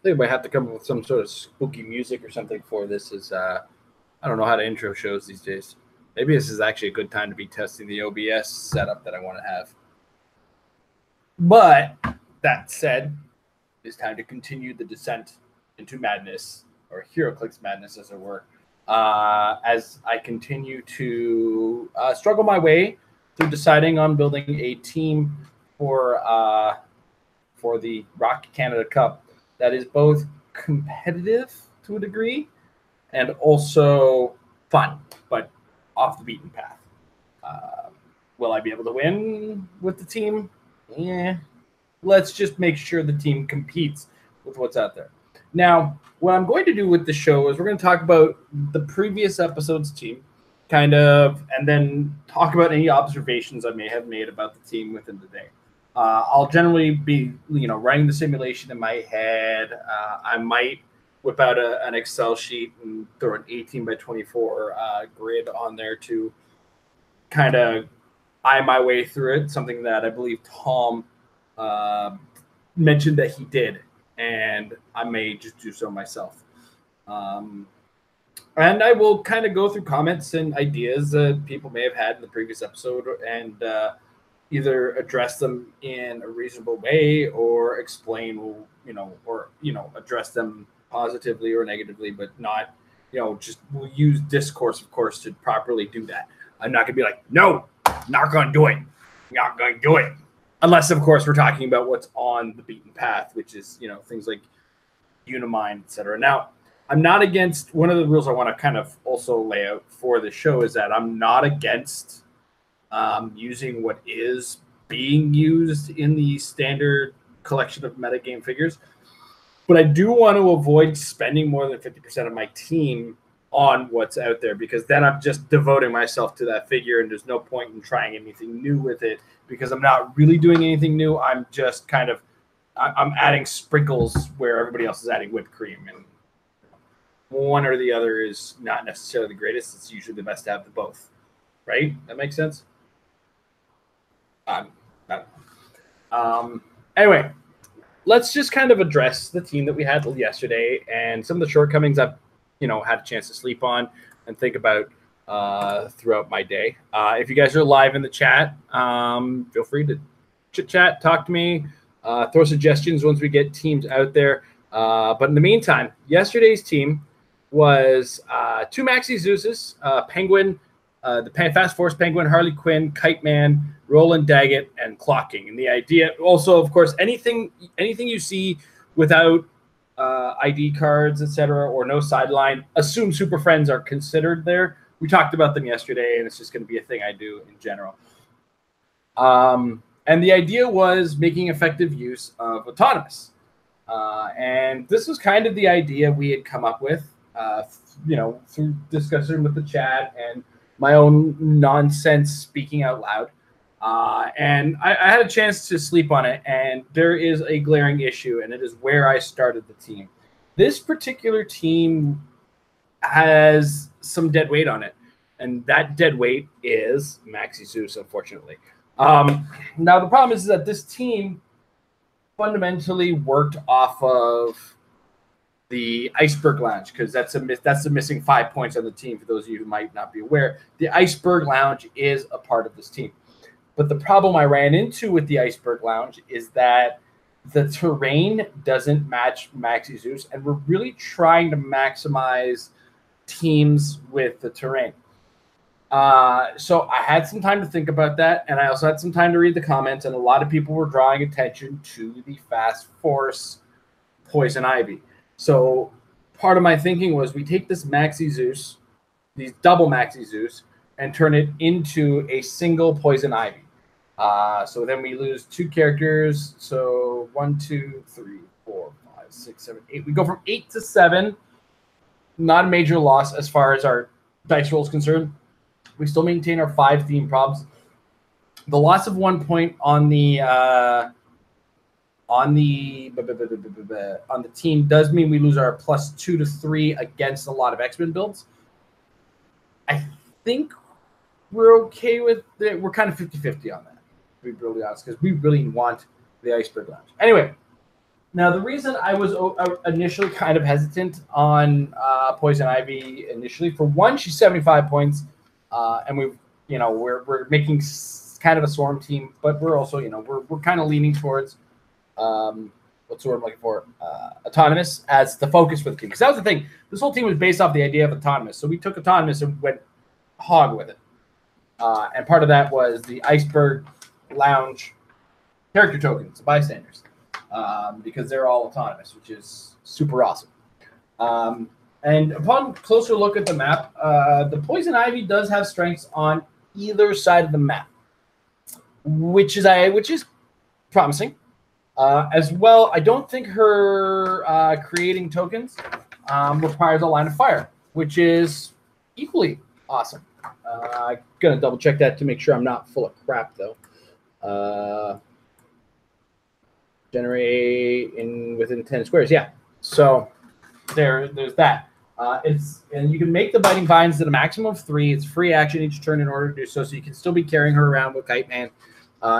think I might have to come up with some sort of spooky music or something for this. I don't know how to intro shows these days. Maybe this is actually a good time to be testing the OBS setup that I want to have. But that said, it's time to continue the descent into madness, or Heroclix madness, as it were, as I continue to struggle my way through deciding on building a team for the ROC Canada Cup that is both competitive to a degree and also fun, but off the beaten path. Will I be able to win with the team? Yeah. Let's just make sure the team competes with what's out there. Now, what I'm going to do with the show is we're going to talk about the previous episode's team, kind of, and then talk about any observations I may have made about the team within the day. I'll generally be, running the simulation in my head. I might whip out an Excel sheet and throw an 18 by 24 grid on there to kind of eye my way through it, something that I believe Tom mentioned that he did, and I may just do so myself. And I will kind of go through comments and ideas that people may have had in the previous episode and either address them in a reasonable way or explain, or address them positively or negatively, but not, just we'll use discourse, of course, to properly do that. I'm not going to be like, no, not going to do it. Not going to do it. Unless, of course, we're talking about what's on the beaten path, which is, things like Unimind, et cetera. Now, I'm not against, one of the rules I want to kind of also lay out for the show is that I'm not against using what is being used in the standard collection of metagame figures. But I do want to avoid spending more than 50% of my team on what's out there, because then I'm just devoting myself to that figure and there's no point in trying anything new with it because I'm not really doing anything new. I'm just I'm adding sprinkles where everybody else is adding whipped cream, and one or the other is not necessarily the greatest. It's usually the best to have the both, right? That makes sense? I don't know. Anyway, let's just kind of address the team that we had yesterday and some of the shortcomings I've had a chance to sleep on and think about throughout my day. If you guys are live in the chat, feel free to chit chat, talk to me, throw suggestions once we get teams out there. But in the meantime, yesterday's team was 2 Maxi Zeuses, Penguin, the Fast Force Penguin, Harley Quinn, Kite Man, Roland Daggett, and Clocking. And the idea, also, of course, anything you see without ID cards, etc., or no sideline, assume Super Friends are considered there. We talked about them yesterday, and it's just going to be a thing I do in general. And the idea was making effective use of Autonomous. And this was kind of the idea we had come up with, through discussion with the chat and my own nonsense speaking out loud. And I had a chance to sleep on it, and there is a glaring issue, and it is where I started the team. This particular team has some dead weight on it, and that dead weight is Maxi Zeus, unfortunately. Now, the problem is that this team fundamentally worked off of the Iceberg Lounge, because that's the missing 5 points on the team, for those of you who might not be aware. The Iceberg Lounge is a part of this team. But the problem I ran into with the Iceberg Lounge is that the terrain doesn't match Maxi Zeus, and we're really trying to maximize teams with the terrain. So I had some time to think about that, and I also had some time to read the comments, and a lot of people were drawing attention to the Fast Force Poison Ivy. So part of my thinking was we take this Maxi Zeus, these double Maxi Zeus, and turn it into a single Poison Ivy. So then we lose 2 characters. So 1, 2, 3, 4, 5, 6, 7, 8. We go from 8 to 7. Not a major loss as far as our dice roll is concerned. We still maintain our 5 theme props. The loss of 1 point on the team does mean we lose our +2 to 3 against a lot of X-Men builds. I think we're okay with it. We're kind of 50-50 on that, to be really honest, because we really want the Iceberg Lounge. Anyway, Now, the reason I was initially kind of hesitant on Poison Ivy initially, for one, she's 75 points, and we're making kind of a swarm team, but we're also we're kind of leaning towards what's the word I'm looking for, autonomous as the focus for the team. Because that was the thing. This whole team was based off the idea of autonomous, so we took autonomous and went hog with it. And part of that was the Iceberg Lounge character tokens, the bystanders. Because they're all autonomous, which is super awesome. And upon closer look at the map, the Poison Ivy does have strengths on either side of the map, which is promising. As well, I don't think her creating tokens requires a line of fire, which is equally awesome. I'm gonna double check that to make sure I'm not full of crap though. Generate within 10 squares. Yeah. So there's that. And you can make the biting vines at a maximum of 3. It's free action each turn in order to do so. So you can still be carrying her around with Kite Man.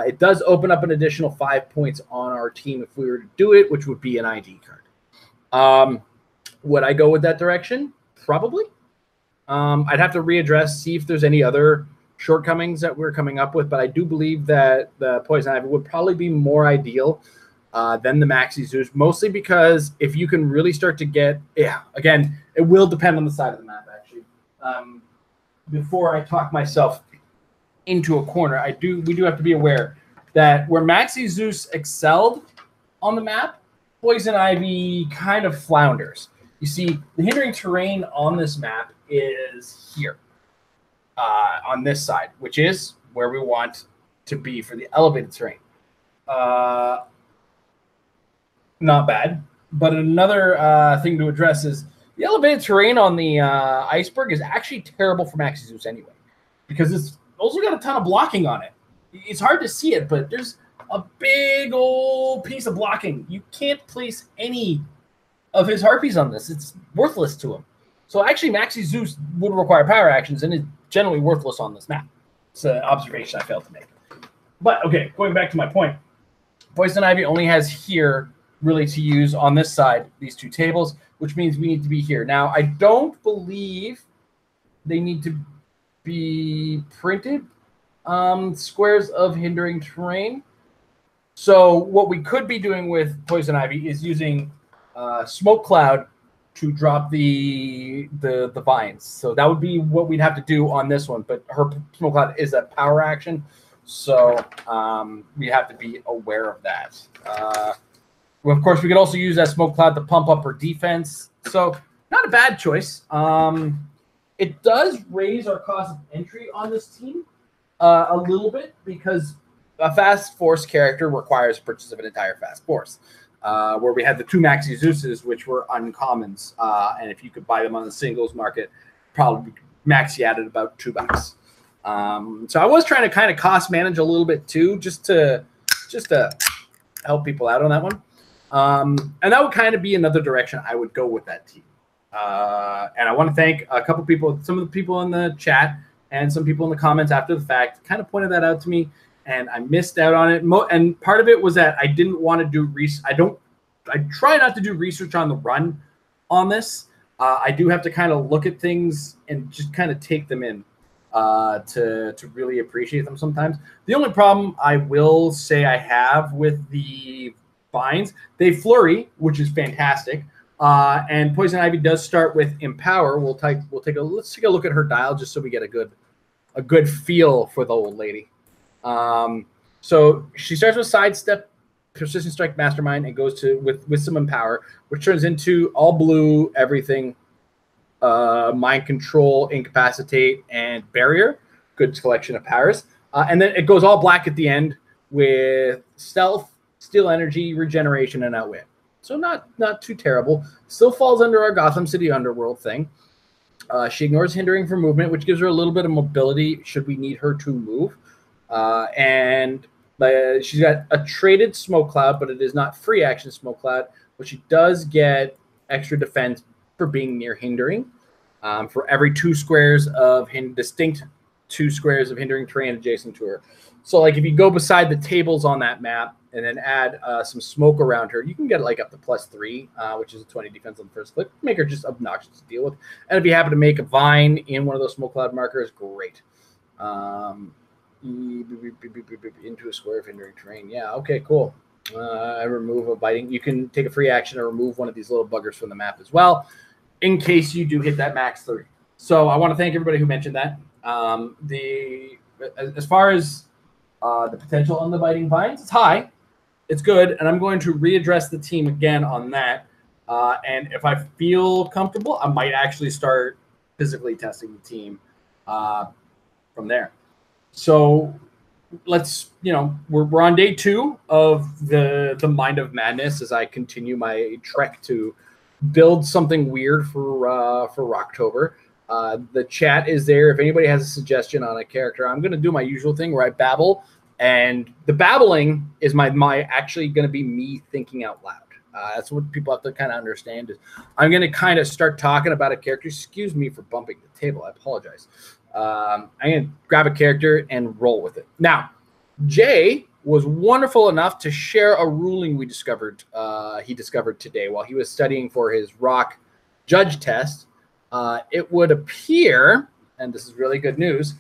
It does open up an additional 5 points on our team if we were to do it, which would be an ID card. Would I go with that direction? Probably. I'd have to readdress, see if there's any other shortcomings that we're coming up with, but I do believe that the Poison Ivy would probably be more ideal than the Maxi Zeus, mostly because if you can really start to get, again, it will depend on the side of the map, actually. Before I talk myself into a corner, we do have to be aware that where Maxi Zeus excelled on the map, Poison Ivy kind of flounders. You see, the hindering terrain on this map is here, on this side, which is where we want to be for the elevated terrain. Not bad. But another thing to address is the elevated terrain on the Iceberg is actually terrible for Maxi Zeus anyway, because it's also got a ton of blocking on it. It's hard to see it, but there's a big old piece of blocking. You can't place any of his harpies on this. It's worthless to him. So actually, Maxi Zeus would require power actions and is generally worthless on this map. It's an observation I failed to make. But, okay, going back to my point. Poison Ivy only has here really to use on this side, these 2 tables, which means we need to be here. Now, I don't believe they need to be printed squares of hindering terrain. So what we could be doing with Poison Ivy is using Smoke Cloud to drop the vines. So that would be what we'd have to do on this one. But her Smoke Cloud is a power action, so we have to be aware of that. Of course, we could also use that Smoke Cloud to pump up her defense. So not a bad choice. It does raise our cost of entry on this team a little bit because a fast force character requires purchase of an entire fast force. Where we had the 2 Maxi Zeuses, which were uncommons. And if you could buy them on the singles market, probably maxi out at about $2. So I was trying to kind of cost manage a little bit too, just to help people out on that one. And that would kind of be another direction I would go with that team. And I want to thank a couple people, some of the people in the chat and some people in the comments after the fact kind of pointed that out to me, and I missed out on it. And part of it was that I didn't want to do I try not to do research on the run on this. I do have to kind of look at things and just kind of take them in to really appreciate them sometimes. The only problem I will say I have with the vines, they flurry, which is fantastic. And Poison Ivy does start with Empower. Let's take a look at her dial just so we get a good feel for the old lady. So she starts with Sidestep, Persistent Strike, Mastermind, and goes to with some Empower, which turns into all blue everything, Mind Control, Incapacitate, and Barrier. Good collection of powers. And then it goes all black at the end with Stealth, Steal Energy, Regeneration, and Outwit. So not too terrible. Still falls under our Gotham City Underworld thing. She ignores hindering for movement, which gives her a little bit of mobility should we need her to move. And she's got a traded Smoke Cloud, but it is not free action Smoke Cloud, but she does get extra defense for being near hindering. For every 2 squares of distinct 2 squares of hindering terrain adjacent to her. So like if you go beside the tables on that map and then add some smoke around her, you can get like up to +3, which is a 20 defense on the first click. Make her just obnoxious to deal with. And if you happen to make a vine in one of those smoke cloud markers, great. Into a square of hindering terrain. Yeah, okay, cool. I remove a biting. You can take a free action and remove one of these little buggers from the map as well, in case you do hit that max 3. So I want to thank everybody who mentioned that. As far as the potential on the biting vines, it's high. It's good, and I'm going to readdress the team again on that. And if I feel comfortable, I might actually start physically testing the team from there. So let's, we're on day 2 of the Mind of Madness as I continue my trek to build something weird for Rocktober. The chat is there. If anybody has a suggestion on a character, I'm going to do my usual thing where I babble, and the babbling is my actually going to be me thinking out loud. That's what people have to kind of understand. Is I'm going to kind of start talking about a character. Excuse me for bumping the table. I apologize. I'm going to grab a character and roll with it. Now, Jay was wonderful enough to share a ruling we discovered. He discovered today while he was studying for his ROC judge test. It would appear, and this is really good news,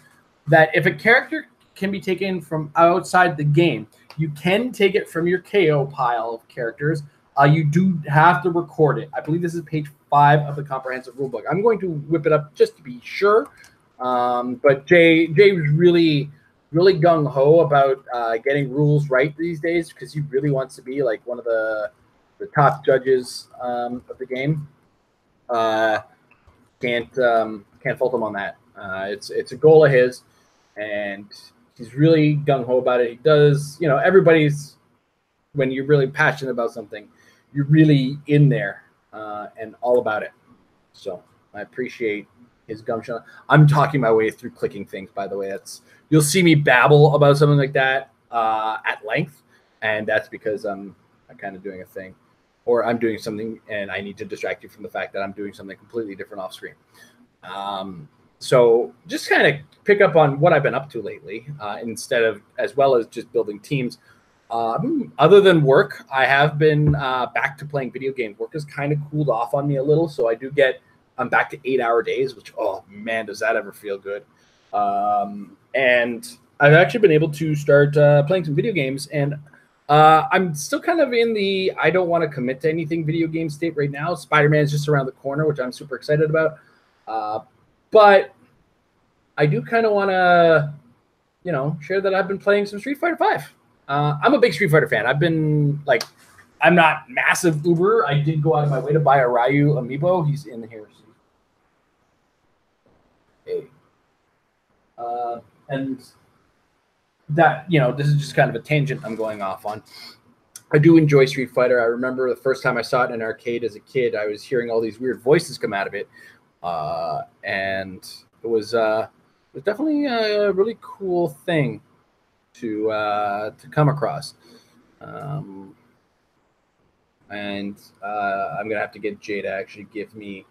that if a character can be taken from outside the game, you can take it from your KO pile of characters. You do have to record it. I believe this is page 5 of the comprehensive rulebook. I'm going to whip it up just to be sure. But Jay was really gung-ho about getting rules right these days because he really wants to be like one of the top judges of the game. Can't fault him on that. It's a goal of his, and he's really gung-ho about it. He does, everybody's, when you're really passionate about something, you're really in there and all about it. So I appreciate his gumption. I'm talking my way through clicking things, by the way. You'll see me babble about something like that at length, and that's because I'm kind of doing a thing, or I'm doing something and I need to distract you from the fact that I'm doing something completely different off screen. So just kind of pick up on what I've been up to lately, instead of, as well as just building teams. Other than work, I have been back to playing video games. Work has kind of cooled off on me a little, so I'm back to 8-hour days, which, oh man, does that ever feel good. And I've actually been able to start playing some video games, and I'm still kind of in the I don't want to commit to anything video game state right now. Spider-Man is just around the corner, which I'm super excited about. But I do kind of want to, share that I've been playing some Street Fighter V. I'm a big Street Fighter fan. I'm not massive uber. I did go out of my way to buy a Ryu amiibo. He's in here. Hey. And that, this is just kind of a tangent I'm going off on. I do enjoy Street Fighter. I remember the first time I saw it in an arcade as a kid, I was hearing all these weird voices come out of it. And it was definitely a really cool thing to come across. And I'm going to have to get Jay to actually give me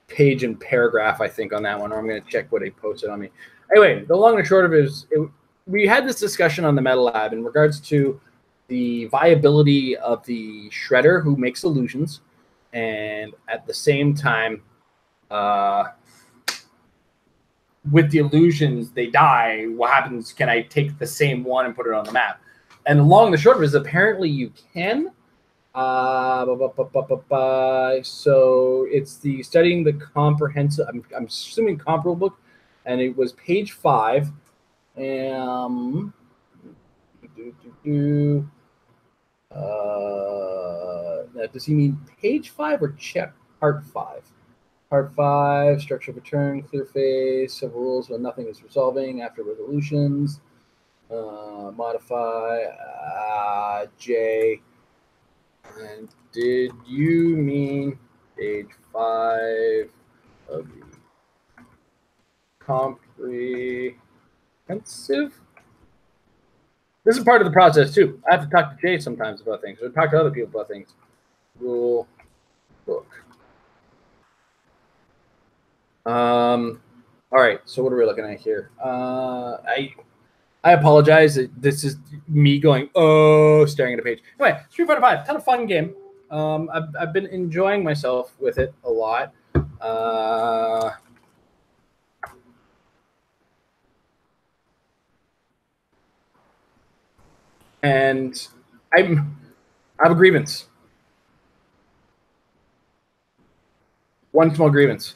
page and paragraph, I think, on that one, or I'm going to check what he posted on me. Anyway, the long and short of it is, we had this discussion on the Metal Lab in regards to the viability of the Shredder who makes illusions, and at the same time, with the illusions, they die. What happens? Can I take the same one and put it on the map? And the long and the short of it is, apparently you can. So it's the studying the comprehensive. I'm assuming comparable book, and it was page 5. Now, does he mean page 5 or check part 5? Part 5, structure of a turn, clear phase, several rules when nothing is resolving after resolutions. Modify, J. And did you mean page 5 of the comprehensive? This is part of the process, too. I have to talk to Jay sometimes about things, or talk to other people about things. Rule book. All right, so what are we looking at here? I apologize. This is me going, staring at a page. Anyway, Street Fighter V, kind of fun game. I've been enjoying myself with it a lot. And I have a grievance. One small grievance.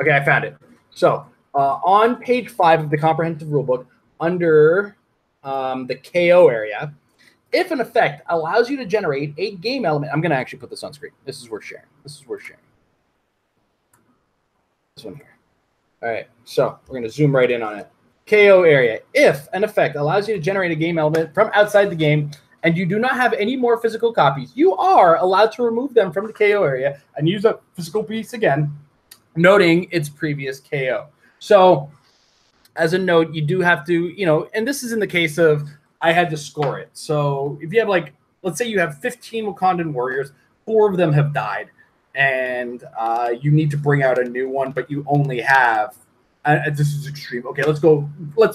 Okay, I found it. So on page 5 of the comprehensive rulebook, under the KO area, if an effect allows you to generate a game element, I'm going to actually put this on screen. This is worth sharing. This one here. All right, so we're going to zoom right in on it. KO area. If an effect allows you to generate a game element from outside the game and you do not have any more physical copies, you are allowed to remove them from the KO area and use a physical piece again, noting its previous KO. So as a note, you do have to, and this is in the case of I had to score it. So if you have let's say you have 15 Wakandan warriors, 4 of them have died, and you need to bring out a new one, but you only have, this is extreme. Okay, let's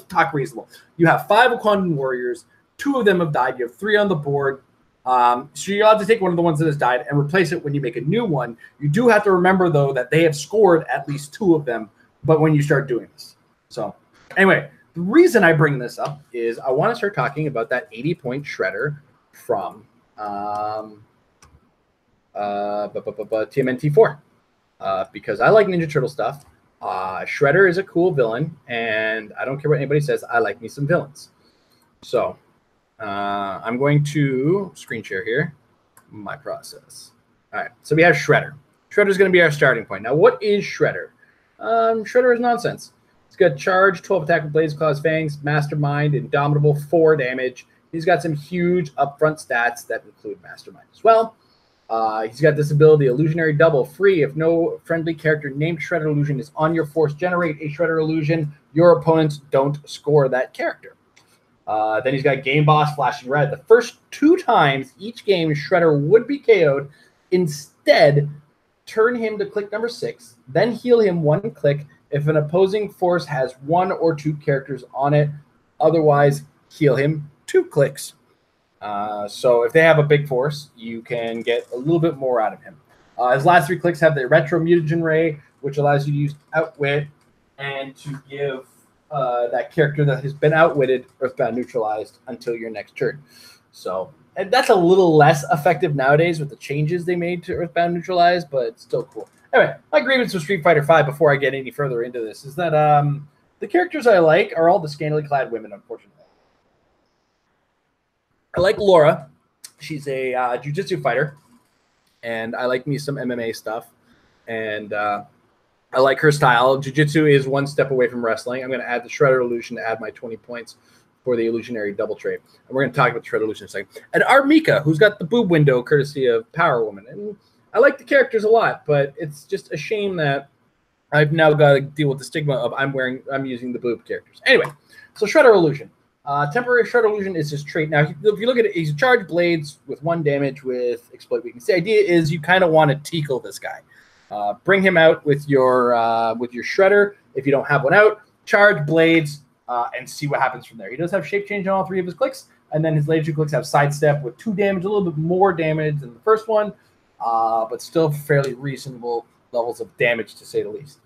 talk reasonable. You have 5 Wakandan warriors, 2 of them have died, you have 3 on the board. So you have to take one of the ones that has died and replace it when you make a new one. You do have to remember, though, that they have scored at least 2 of them, but when you start doing this. So anyway, the reason I bring this up is I want to start talking about that 80-point shredder from TMNT4 because I like Ninja Turtle stuff. Shredder is a cool villain, and I don't care what anybody says. I like me some villains. So I'm going to screen share here my process. All right, so we have Shredder. Shredder is going to be our starting point. Now, what is Shredder? Shredder is nonsense. He's got charge, 12 attack with Blaze Claws, Fangs, Mastermind, Indomitable, 4 damage. He's got some huge upfront stats that include Mastermind as well. He's got this ability, Illusionary Double, free. If no friendly character named Shredder Illusion is on your force, generate a Shredder Illusion. Your opponents don't score that character. Then he's got Game Boss, Flashing Red. The first 2 times each game Shredder would be KO'd. Instead, turn him to click number 6, then heal him 1 click if an opposing force has 1 or 2 characters on it. Otherwise, heal him 2 clicks. So if they have a big force, you can get a little bit more out of him. His last 3 clicks have the Retro Mutagen Ray, which allows you to use Outwit and to give that character that has been outwitted Earthbound neutralized until your next turn. So and that's a little less effective nowadays with the changes they made to Earthbound neutralized, but it's still cool. Anyway, my grievance with Street Fighter V before I get any further into this is that the characters I like are all the scantily clad women, unfortunately. I like Laura. She's a jiu-jitsu fighter, and I like me some MMA stuff. And I like her style. Jiu-jitsu is 1 step away from wrestling. I'm going to add the Shredder Illusion to add my 20 points for the illusionary double trade. And we're going to talk about the Shredder Illusion in a second. And Armika, who's got the boob window courtesy of Power Woman. And I like the characters a lot, but it's just a shame that I've now got to deal with the stigma of I'm using the boob characters. Anyway, so Shredder Illusion. Temporary Shredder Illusion is his trait. Now, if you look at it, he's charged blades with 1 damage with exploit weakness. The idea is you kind of want to tickle this guy. Bring him out with your Shredder. If you don't have one out, charge blades and see what happens from there. He does have shape change on all 3 of his clicks, and then his later 2 clicks have sidestep with 2 damage, a little bit more damage than the first one, but still fairly reasonable levels of damage to say the least.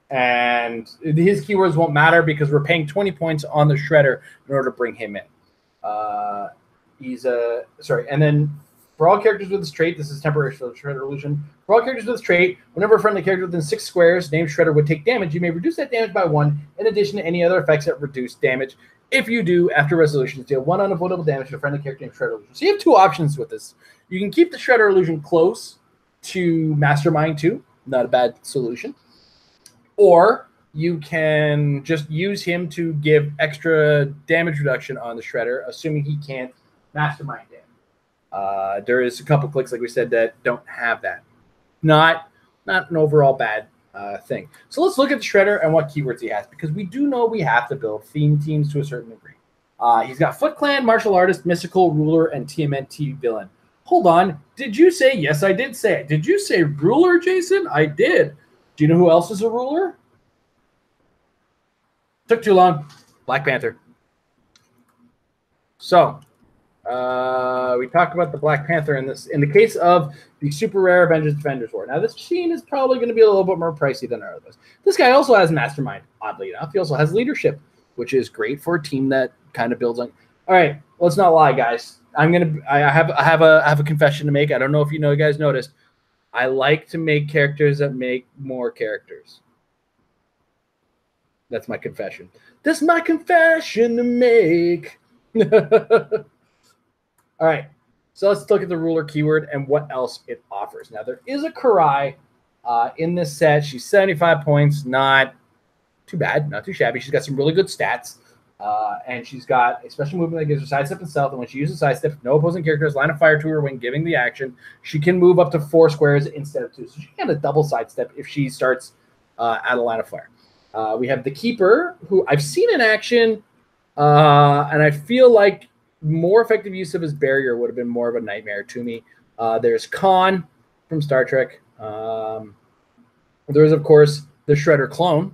And his keywords won't matter because we're paying 20 points on the Shredder in order to bring him in. And then for all characters with this trait, this is temporary Shredder Illusion. For all characters with this trait, whenever a friendly character within 6 squares named Shredder would take damage, you may reduce that damage by 1 in addition to any other effects that reduce damage. If you do, after resolution, deal 1 unavoidable damage to a friendly character named Shredder Illusion. So you have 2 options with this. You can keep the Shredder Illusion close to Mastermind 2. Not a bad solution. Or you can just use him to give extra damage reduction on the Shredder, assuming he can't Mastermind damage. There is a couple clicks, like we said, that don't have that. Not an overall bad thing. So let's look at the Shredder and what keywords he has, because we do know we have to build theme teams to a certain degree. He's got Foot Clan, Martial Artist, Mystical, Ruler, and TMNT Villain. Hold on. Did you say, yes, I did say it. Did you say Ruler, Jason? I did. Do you know who else is a ruler? Took too long. Black Panther. So, we talked about the Black Panther in this. In the case of the super rare Avengers Defenders War. Now, this machine is probably going to be a little bit more pricey than our others. This guy also has Mastermind, oddly enough. He also has Leadership, which is great for a team that kind of builds on. All right, let's not lie, guys. I have a confession to make. I don't know if you guys noticed. I like to make characters that make more characters. That's my confession. That's my confession to make. All right, so let's look at the ruler keyword and what else it offers. Now, there is a Karai in this set. She's 75 points, not too bad, not too shabby. She's got some really good stats, and she's got a special movement that gives her sidestep and stealth, and when she uses sidestep, no opposing character has line of fire to her when giving the action. She can move up to 4 squares instead of 2, so she can get a double sidestep if she starts at a line of fire. We have the Keeper, who I've seen in action, and I feel like more effective use of his barrier would have been more of a nightmare to me. There's Khan from Star Trek. There's, of course, the Shredder clone.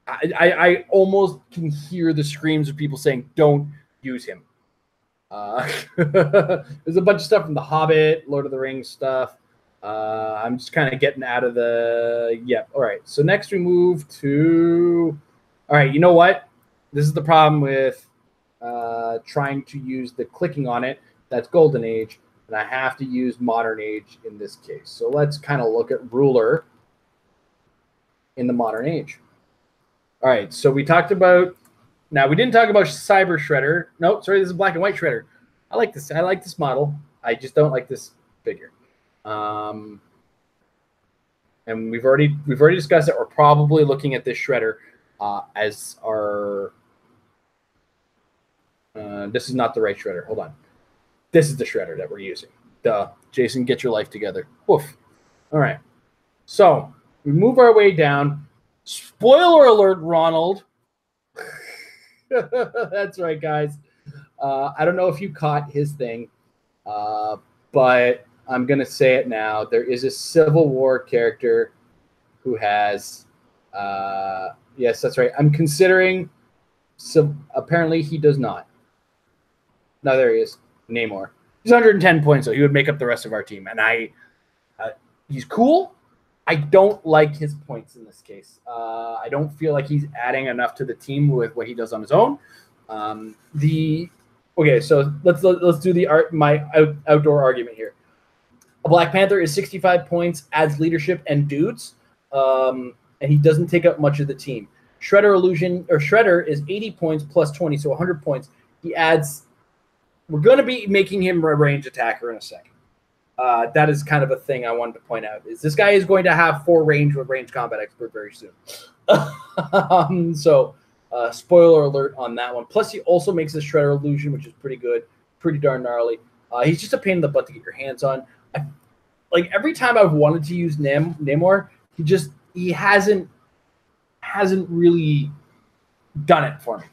I almost can hear the screams of people saying, don't use him. There's a bunch of stuff from The Hobbit, Lord of the Rings stuff. I'm just kind of getting out of the... Yep. All right. So next we move to... All right. You know what? This is the problem with trying to use the clicking on it. That's Golden Age. And I have to use Modern Age in this case. So let's kind of look at Ruler in the Modern Age. All right. So we talked about... Now, we didn't talk about Cyber Shredder. Nope. Sorry, this is Black and White Shredder. I like this. I like this model. I just don't like this figure. And we've already discussed it. We're probably looking at this Shredder as our... this is not the right Shredder. Hold on. This is the Shredder that we're using. Duh. Jason, get your life together. Woof. All right. So we move our way down. Spoiler alert, Ronald. That's right, guys. I don't know if you caught his thing, but I'm going to say it now. There is a Civil War character who has... yes, that's right. I'm considering... So apparently he does not. No, there he is. Namor. He's 110 points, so he would make up the rest of our team. And he's cool. I don't like his points in this case. I don't feel like he's adding enough to the team with what he does on his own. Okay, so let's do the outdoor argument here. A Black Panther is 65 points, adds leadership and dudes, and he doesn't take up much of the team. Shredder is 80 points plus 20, so 100 points. He adds. We're going to be making him a range attacker in a second. That is kind of a thing I wanted to point out. Is this guy is going to have 4 range with range combat expert very soon. So spoiler alert on that one. Plus he also makes a Shredder illusion, which is pretty good, pretty darn gnarly. He's just a pain in the butt to get your hands on. Like every time I've wanted to use Namor, he hasn't really done it for me.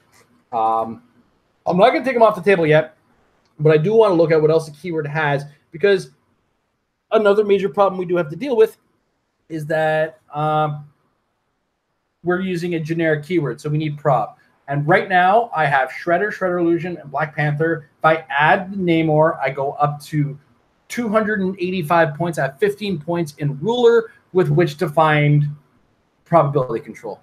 I'm not going to take him off the table yet, but I do want to look at what else the keyword has, because another major problem we do have to deal with is that we're using a generic keyword, so we need prop. And right now, I have Shredder, Shredder Illusion, and Black Panther. If I add Namor, I go up to 285 points. I have 15 points in Ruler with which to find probability control.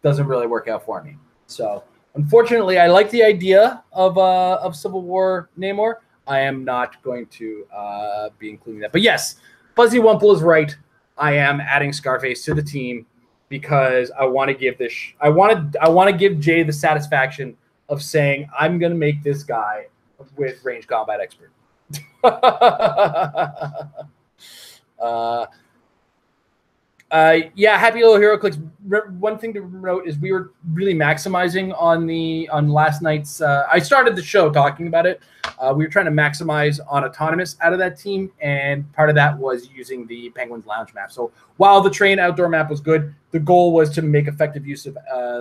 Doesn't really work out for me. So, unfortunately, I like the idea of Civil War Namor. I am not going to be including that. But yes, Fuzzy Wumple is right. I am adding Scarface to the team because I want to give this. I want to give Jay the satisfaction of saying I'm going to make this guy with range combat expert. Yeah, happy little Heroclix. One thing to note is we were really maximizing on last night's. I started the show talking about it. We were trying to maximize on autonomous out of that team, and part of that was using the Penguins Lounge map. So while the train outdoor map was good, the goal was to make effective use of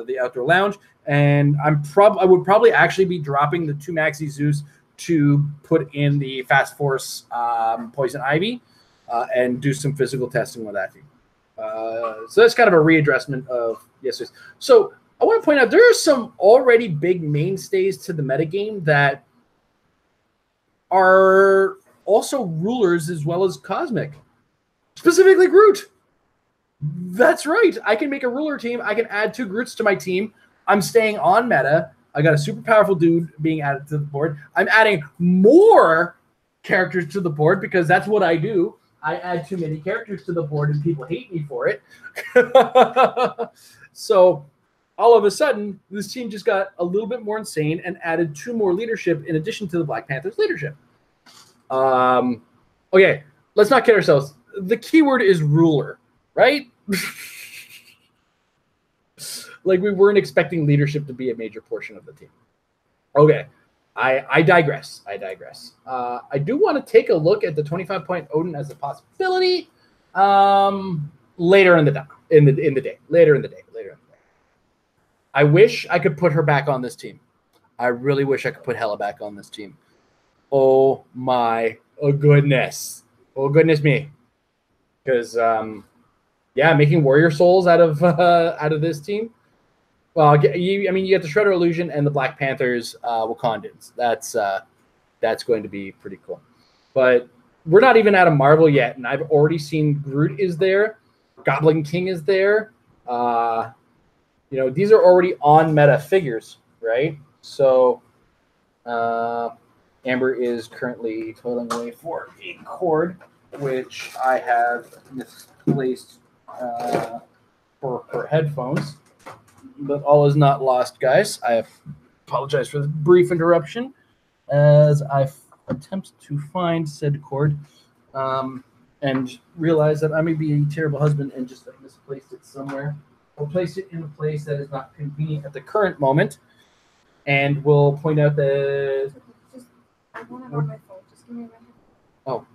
the outdoor lounge. And I would probably actually be dropping the 2 Maxi Zeus to put in the Fast Force Poison Ivy. and do some physical testing with that team. So that's kind of a readdressment of yesterday's. So I want to point out there are some already big mainstays to the metagame that are also rulers as well as cosmic. Specifically Groot. That's right. I can make a ruler team. I can add 2 Groots to my team. I'm staying on meta. I got a super powerful dude being added to the board. I'm adding more characters to the board because that's what I do. I add too many characters to the board and people hate me for it. So all of a sudden, this team just got a little bit more insane and added 2 more leadership in addition to the Black Panthers leadership. Okay, let's not kid ourselves. The keyword is ruler, right? Like we weren't expecting leadership to be a major portion of the team. Okay, I digress. I do want to take a look at the 25-point Odin as a possibility later in the day. I wish I could put her back on this team. I really wish I could put Hela back on this team. Oh my goodness. Oh goodness me. Because yeah, making warrior souls out of this team. Well, you get the Shredder Illusion and the Black Panthers Wakandans. That's going to be pretty cool. But we're not even out of Marvel yet, and I've already seen Groot is there, Goblin King is there. These are already on meta figures, right? So Amber is currently toiling away for a cord, which I have misplaced for her headphones. But all is not lost, guys. I apologize for the brief interruption as I attempt to find said cord and realize that I may be a terrible husband and just misplaced it somewhere. Or placed it in a place that is not convenient at the current moment. And we'll point out that... I want it on my phone. Just give me a minute. Oh.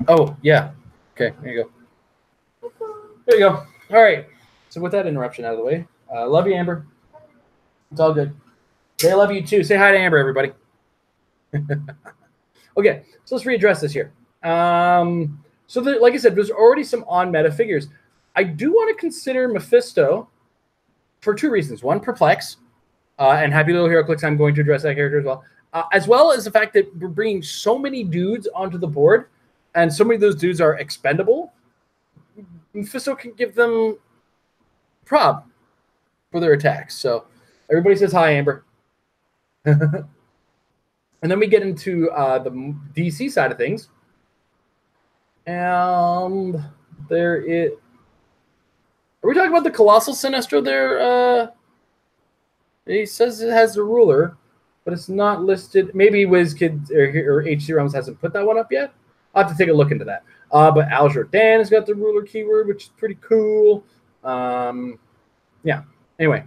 Oh, yeah. Okay, there you go. There you go. All right. So with that interruption out of the way, love you, Amber. It's all good. They love you too. Say hi to Amber, everybody. Okay, so let's readdress this here. So like I said, there's already some on-meta figures. I do want to consider Mephisto for 2 reasons. One, Perplex, and Happy Little Heroclix, I'm going to address that character as well as the fact that we're bringing so many dudes onto the board, and so many of those dudes are expendable. Mephisto can give them prob for their attacks. So everybody says hi, Amber. And then we get into the DC side of things. And there is... Are we talking about the Colossal Sinestro there? He says it has the ruler, but it's not listed. Maybe WizKid or HC Realms hasn't put that one up yet. I'll have to take a look into that. But Al Jordan has got the ruler keyword, which is pretty cool. Yeah. Anyway,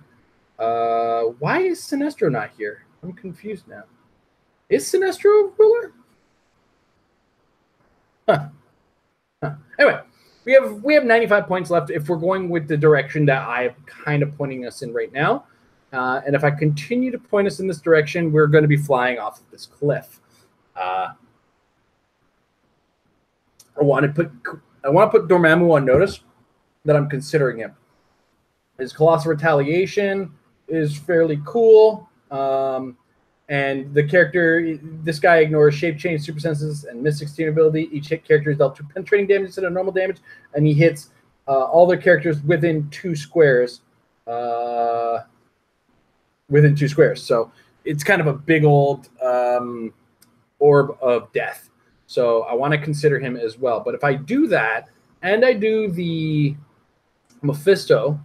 why is Sinestro not here? I'm confused now. Is Sinestro a ruler? Huh. Anyway, we have 95 points left if we're going with the direction that I'm kind of pointing us in right now. And if I continue to point us in this direction, we're going to be flying off of this cliff. I want to put Dormammu on notice that I'm considering him. His Colossal Retaliation is fairly cool. And the character, this guy ignores Shape Change, Super Senses, and Mystic Steam ability. Each hit character is dealt 2 penetrating damage instead of normal damage, and he hits all their characters within 2 squares. Within 2 squares. So it's kind of a big old orb of death. So I want to consider him as well. But if I do that, and I do the Mephisto,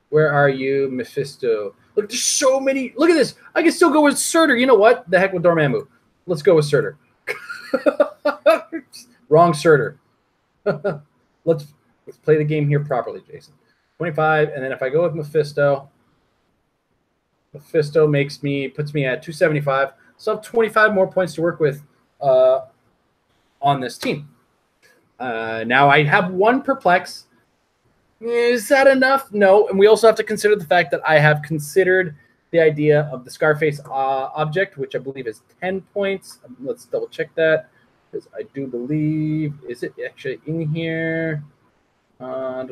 where are you, Mephisto? Look, there's so many. Look at this. I can still go with Surtur. You know what? The heck with Dormammu. Let's go with Surtur. Wrong Surtur. Let's play the game here properly, Jason. 25, and then if I go with Mephisto puts me at 275. So I have 25 more points to work with on this team. Now I have 1 Perplex. Is that enough? No. And we also have to consider the fact that I have considered the idea of the Scarface object, which I believe is 10 points. Let's double check that. Because I do believe, is it actually in here? The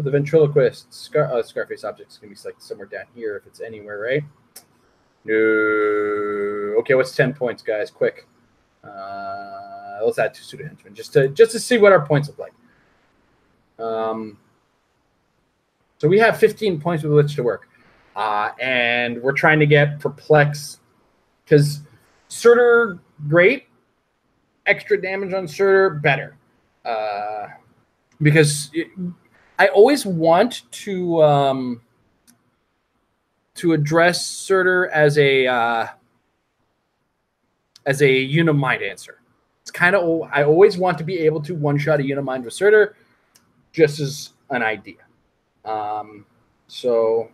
ventriloquist Scarface object is going to be like somewhere down here if it's anywhere, right? No. Okay, what's 10 points, guys? Quick. Let's add 2 pseudo henchmen just to see what our points look like. So we have 15 points with which to work, and we're trying to get Perplex because Surtur great, extra damage on Surtur better, because I always want to address Surtur as a Unimind answer. It's kind of, I always want to be able to one-shot a Unimind with Surtur, just as an idea. So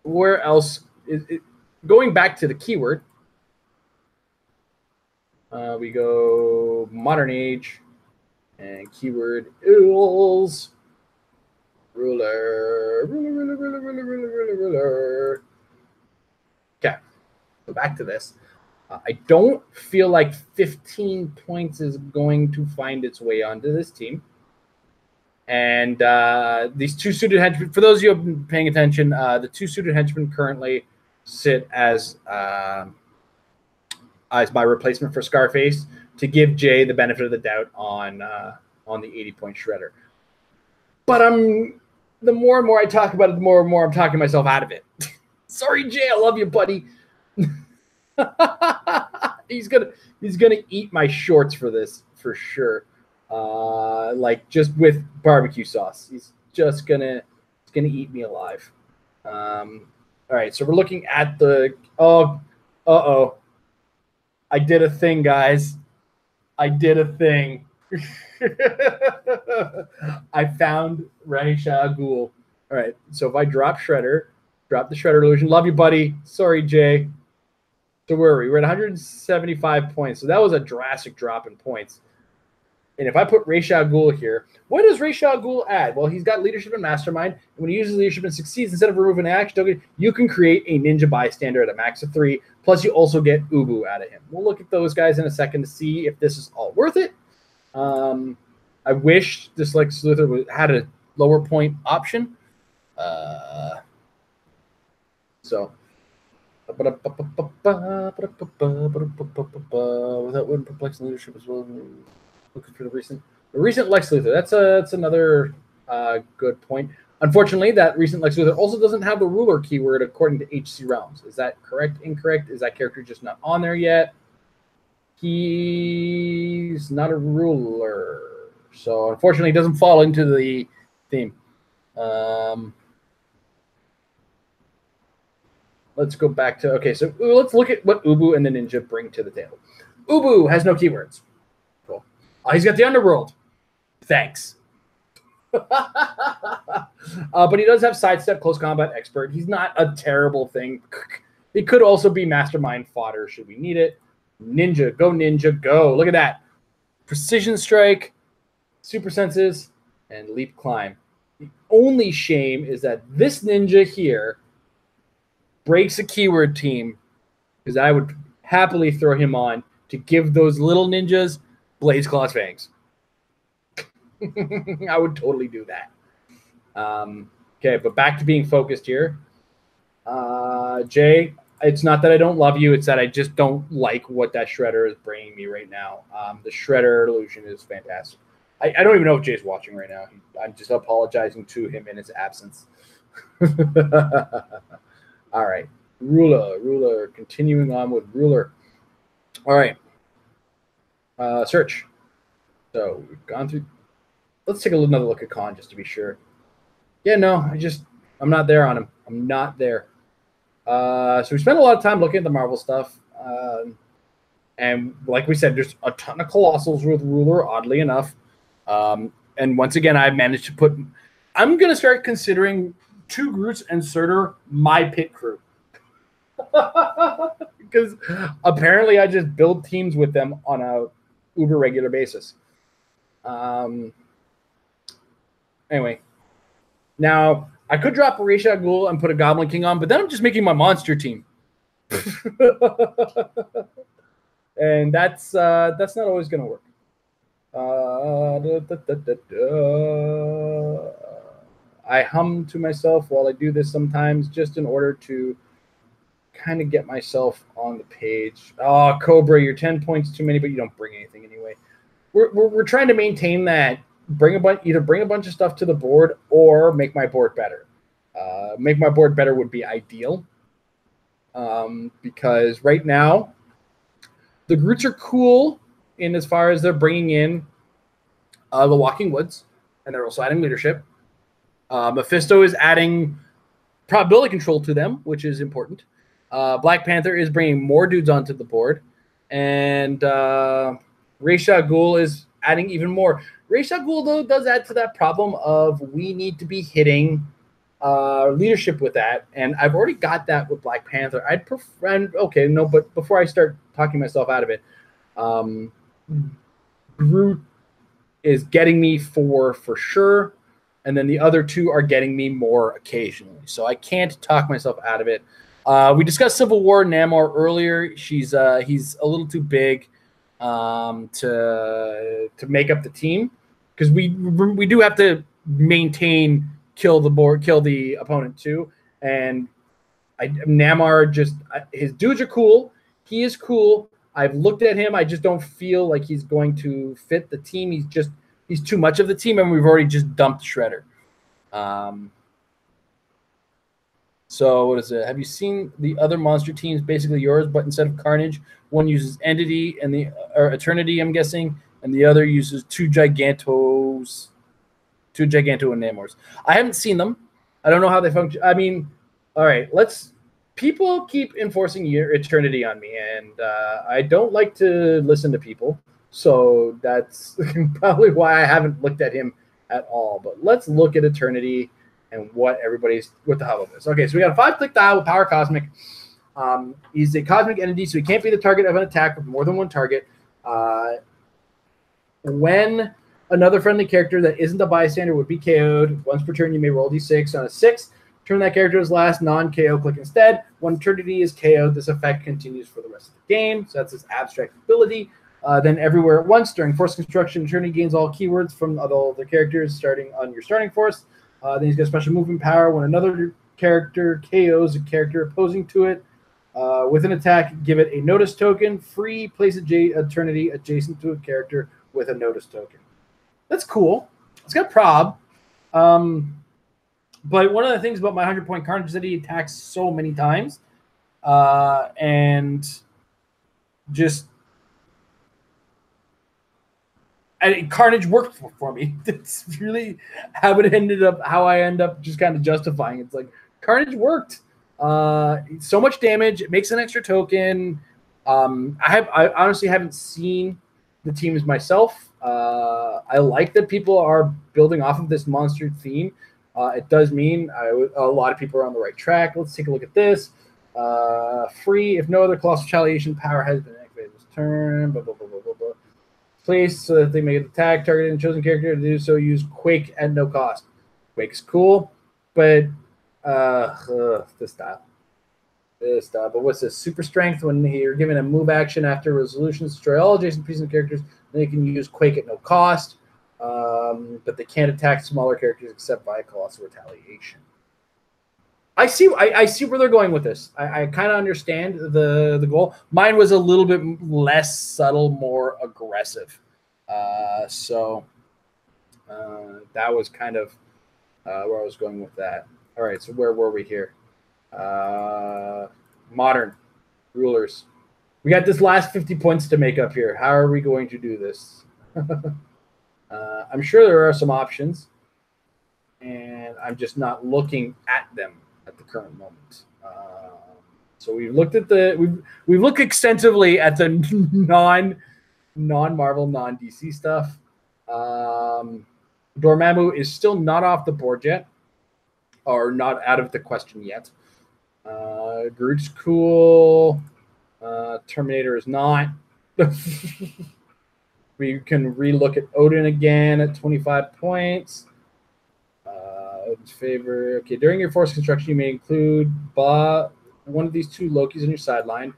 where else is it? Going back to the keyword, we go Modern Age and keyword ruler. Okay, so back to this. I don't feel like 15 points is going to find its way onto this team. And these 2 suited henchmen, for those of you who have been paying attention, the 2 suited henchmen currently sit as my replacement for Scarface to give Jay the benefit of the doubt on the 80-point shredder. But the more and more I talk about it, the more and more I'm talking myself out of it. Sorry, Jay, I love you, buddy. He's gonna eat my shorts for this for sure. Like just with barbecue sauce, he's gonna eat me alive. All right, so we're looking at the I did a thing, guys. I did a thing. I found Ra's al Ghul. All right, so if I drop the Shredder illusion. Love you, buddy. Sorry, Jay. So where are we? We're at 175 points. So that was a drastic drop in points. And if I put Ra's al Ghul here, what does Ra's al Ghul add? Well, he's got leadership and mastermind. And when he uses leadership and succeeds, instead of removing an action token, you can create a ninja bystander at a max of 3. Plus, you also get Ubu out of him. We'll look at those guys in a second to see if this is all worth it. I wish this Lex Luthor had a lower point option. So. Without win perplexing leadership as well. Looking for the recent Lex Luthor. That's another good point. Unfortunately, that recent Lex Luthor also doesn't have the ruler keyword according to HC Realms. Is that correct? Incorrect? Is that character just not on there yet? He's not a ruler, so unfortunately, he doesn't fall into the theme. Let's go back to, okay, so let's look at what Ubu and the Ninja bring to the table. Ubu has no keywords. Cool. Oh, he's got the Underworld. Thanks. But he does have Sidestep, Close Combat, Expert. He's not a terrible thing. He could also be Mastermind fodder should we need it. Ninja, go. Look at that. Precision Strike, Super Senses, and Leap Climb. The only shame is that this Ninja here breaks a keyword team, because I would happily throw him on to give those little ninjas Blaze Claws Fangs. I would totally do that. Okay, but back to being focused here. Jay, it's not that I don't love you, it's that I just don't like what that Shredder is bringing me right now. The Shredder illusion is fantastic. I don't even know if Jay's watching right now. I'm just apologizing to him in his absence. All right, ruler, continuing on with ruler. All right, search. So we've gone through. Let's take another look at Khan just to be sure. Yeah, no, I'm not there on him. I'm not there. So we spent a lot of time looking at the Marvel stuff. And like we said, there's a ton of Colossals with ruler, oddly enough. And once again, I managed to put, I'm going to start considering 2 Groots and Surtur my pit crew. Because apparently I just build teams with them on a uber regular basis. Anyway, now I could drop a Ra's al Ghul and put a Goblin King on, but then I'm just making my monster team. And that's not always going to work. I hum to myself while I do this sometimes, just in order to kind of get myself on the page. Oh, Cobra, you're 10 points too many, but you don't bring anything anyway. We're trying to maintain that. Either bring a bunch of stuff to the board or make my board better. Make my board better would be ideal. Because right now, the Groots are cool in as far as they're bringing in the Walking Woods, and they're also adding leadership. Mephisto is adding probability control to them, which is important. Black Panther is bringing more dudes onto the board, and Ra's al Ghul is adding even more. Ra's al Ghul, though, does add to that problem of we need to be hitting leadership with that, and I've already got that with Black Panther. I'd prefer, but before I start talking myself out of it, Groot is getting me for sure, and then the other two are getting me more occasionally, so I can't talk myself out of it. We discussed Civil War Namor earlier. He's a little too big to make up the team, because we do have to maintain kill the opponent too. And Namor his dudes are cool. He is cool. I've looked at him. I just don't feel like he's going to fit the team. He's too much of the team, and we've already just dumped Shredder. So what is it? Have you seen the other monster teams? Basically yours, but instead of Carnage, one uses Entity or Eternity, I'm guessing, and the other uses two Giganto and Namors. I haven't seen them. I don't know how they function. I mean, all right, people keep enforcing your Eternity on me, and I don't like to listen to people, so that's probably why I haven't looked at him at all. But let's look at Eternity and what the hell of this. Okay, so we got a 5-click dial with Power Cosmic. He's a cosmic entity, so he can't be the target of an attack with more than one target. When another friendly character that isn't a bystander would be KO'd, once per turn you may roll d6. On a 6, turn that character as last non-KO click instead. When Eternity is KO'd, this effect continues for the rest of the game. So that's his abstract ability. Then everywhere at once, during force construction, Eternity gains all keywords from all the characters starting on your starting force. Then he's got special movement power. When another character KOs a character opposing to it, with an attack, give it a notice token. Free, place Eternity adjacent to a character with a notice token. That's cool. It's got prob. But one of the things about my 100-point Carnage is that he attacks so many times. And just... Carnage worked for me. That's really how I end up just kind of justifying. It's like Carnage worked. So much damage. It makes an extra token. I honestly haven't seen the teams myself. I like that people are building off of this monster theme. It does mean a lot of people are on the right track. Let's take a look at this. Free if no other colossal retaliation power has been activated this turn. Blah blah blah blah blah blah. Place so that they make an attack targeted and chosen character to do so. Use Quake at no cost. Quake is cool, but this style. But what's this? Super Strength. When you're given a move action after resolution, destroy all adjacent pieces of characters. Then you can use Quake at no cost, but they can't attack smaller characters except by colossal retaliation. I see where they're going with this. I kind of understand the goal. Mine was a little bit less subtle, more aggressive. So that was kind of where I was going with that. All right, so where were we here? Modern rulers. We got this last 50 points to make up here. How are we going to do this? I'm sure there are some options, and I'm just not looking at them at the current moment. So we've looked at we've looked extensively at the non-Marvel, non-DC stuff. Dormammu is still not off the board yet, or not out of the question yet. Groot's cool. Terminator is not. We can relook at Odin again at 25 points. Odin's favor. Okay, during your force construction, you may include one of these two Lokis on your sideline.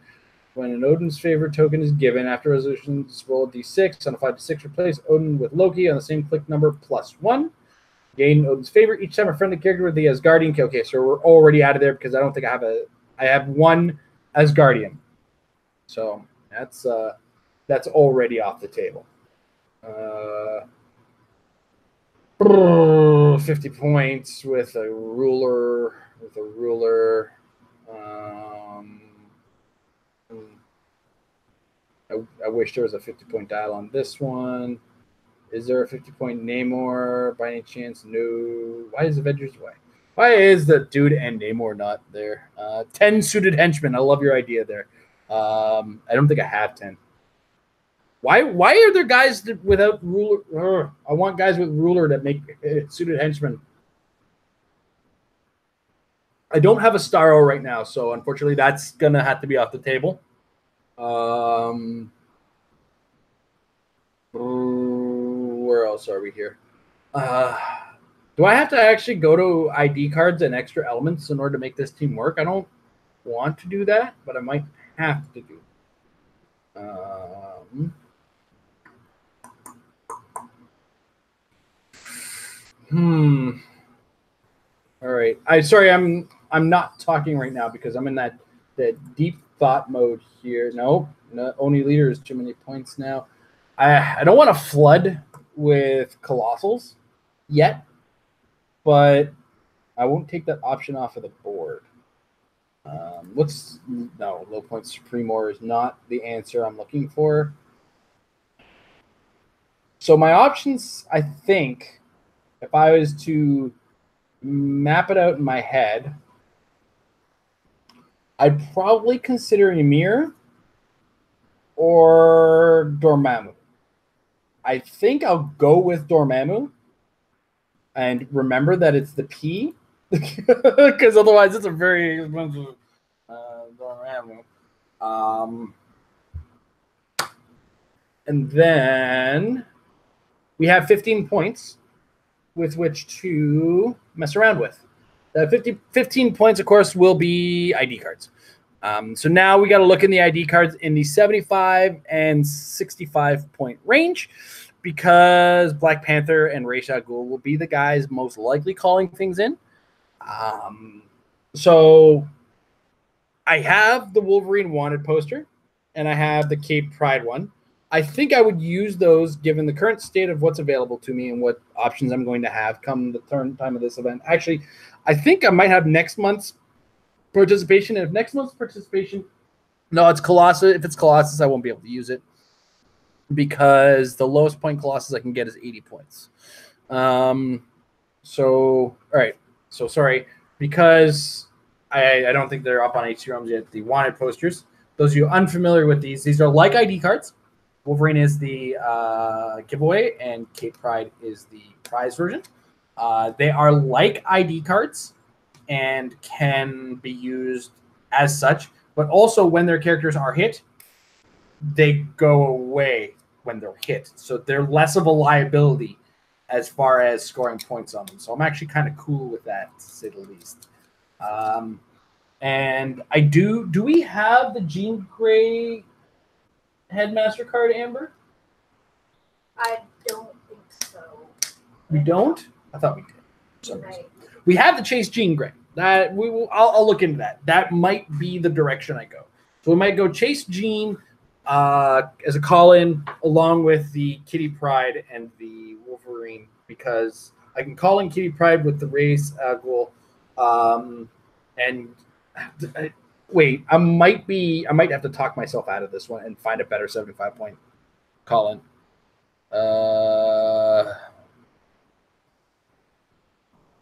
When an Odin's favorite token is given after resolutions, roll a d6. On a 5 to 6, replace Odin with Loki on the same click number +1. Gain Odin's favorite each time a friendly character with the Asgardian. Okay, so we're already out of there because I don't think I have I have one Asgardian. So that's already off the table. 50 points with a ruler. I wish there was a 50-point dial on this one. Is there a 50-point Namor by any chance? No. Why is Avengers away? Why is the dude and Namor not there? 10 suited henchmen. I love your idea there. I don't think I have 10. Why are there guys without ruler? I want guys with ruler that make suited henchmen. I don't have a Starro right now, so unfortunately that's going to have to be off the table. Where else are we here? Do I have to actually go to ID cards and extra elements in order to make this team work? I don't want to do that, but I might have to do it. All right. I'm not talking right now because I'm in that deep thought mode here. No, only leader is too many points now. I don't want to flood with Colossals yet, but I won't take that option off of the board. Low point Supremor is not the answer I'm looking for. So my options, I think, if I was to map it out in my head, I'd probably consider Ymir or Dormammu. I think I'll go with Dormammu and remember that it's the P because otherwise it's a very expensive Dormammu. And then we have 15 points with which to mess around with. The 15 points, of course, will be ID cards. So now we got to look in the ID cards in the 75 and 65 point range because Black Panther and Ra's al Ghul will be the guys most likely calling things in. So I have the Wolverine Wanted poster and I have the Cape Pride one. I think I would use those given the current state of what's available to me and what options I'm going to have come the time of this event. Actually, I think I might have next month's participation. And if next month's participation, no, it's Colossus. If it's Colossus, I won't be able to use it because the lowest point Colossus I can get is 80 points. All right. So sorry, because I don't think they're up on HC Realms yet. The Wanted posters. Those of you unfamiliar with these are like ID cards. Wolverine is the giveaway, and Cape Pride is the prize version. They are like ID cards and can be used as such, but also when their characters are hit, they go away when they're hit. So they're less of a liability as far as scoring points on them. So I'm actually kind of cool with that, to say the least. And I do we have the Jean Grey Headmaster card, Amber? I don't think so. We don't? I thought we did. For some reason. We have the Chase Jean Grey. That we will. I'll look into that. That might be the direction I go. So we might go Chase Jean as a call-in along with the Kitty Pride and the Wolverine because I can call in Kitty Pride with the Ra's al Ghul. Wait, I might have to talk myself out of this one and find a better 75-point call-in.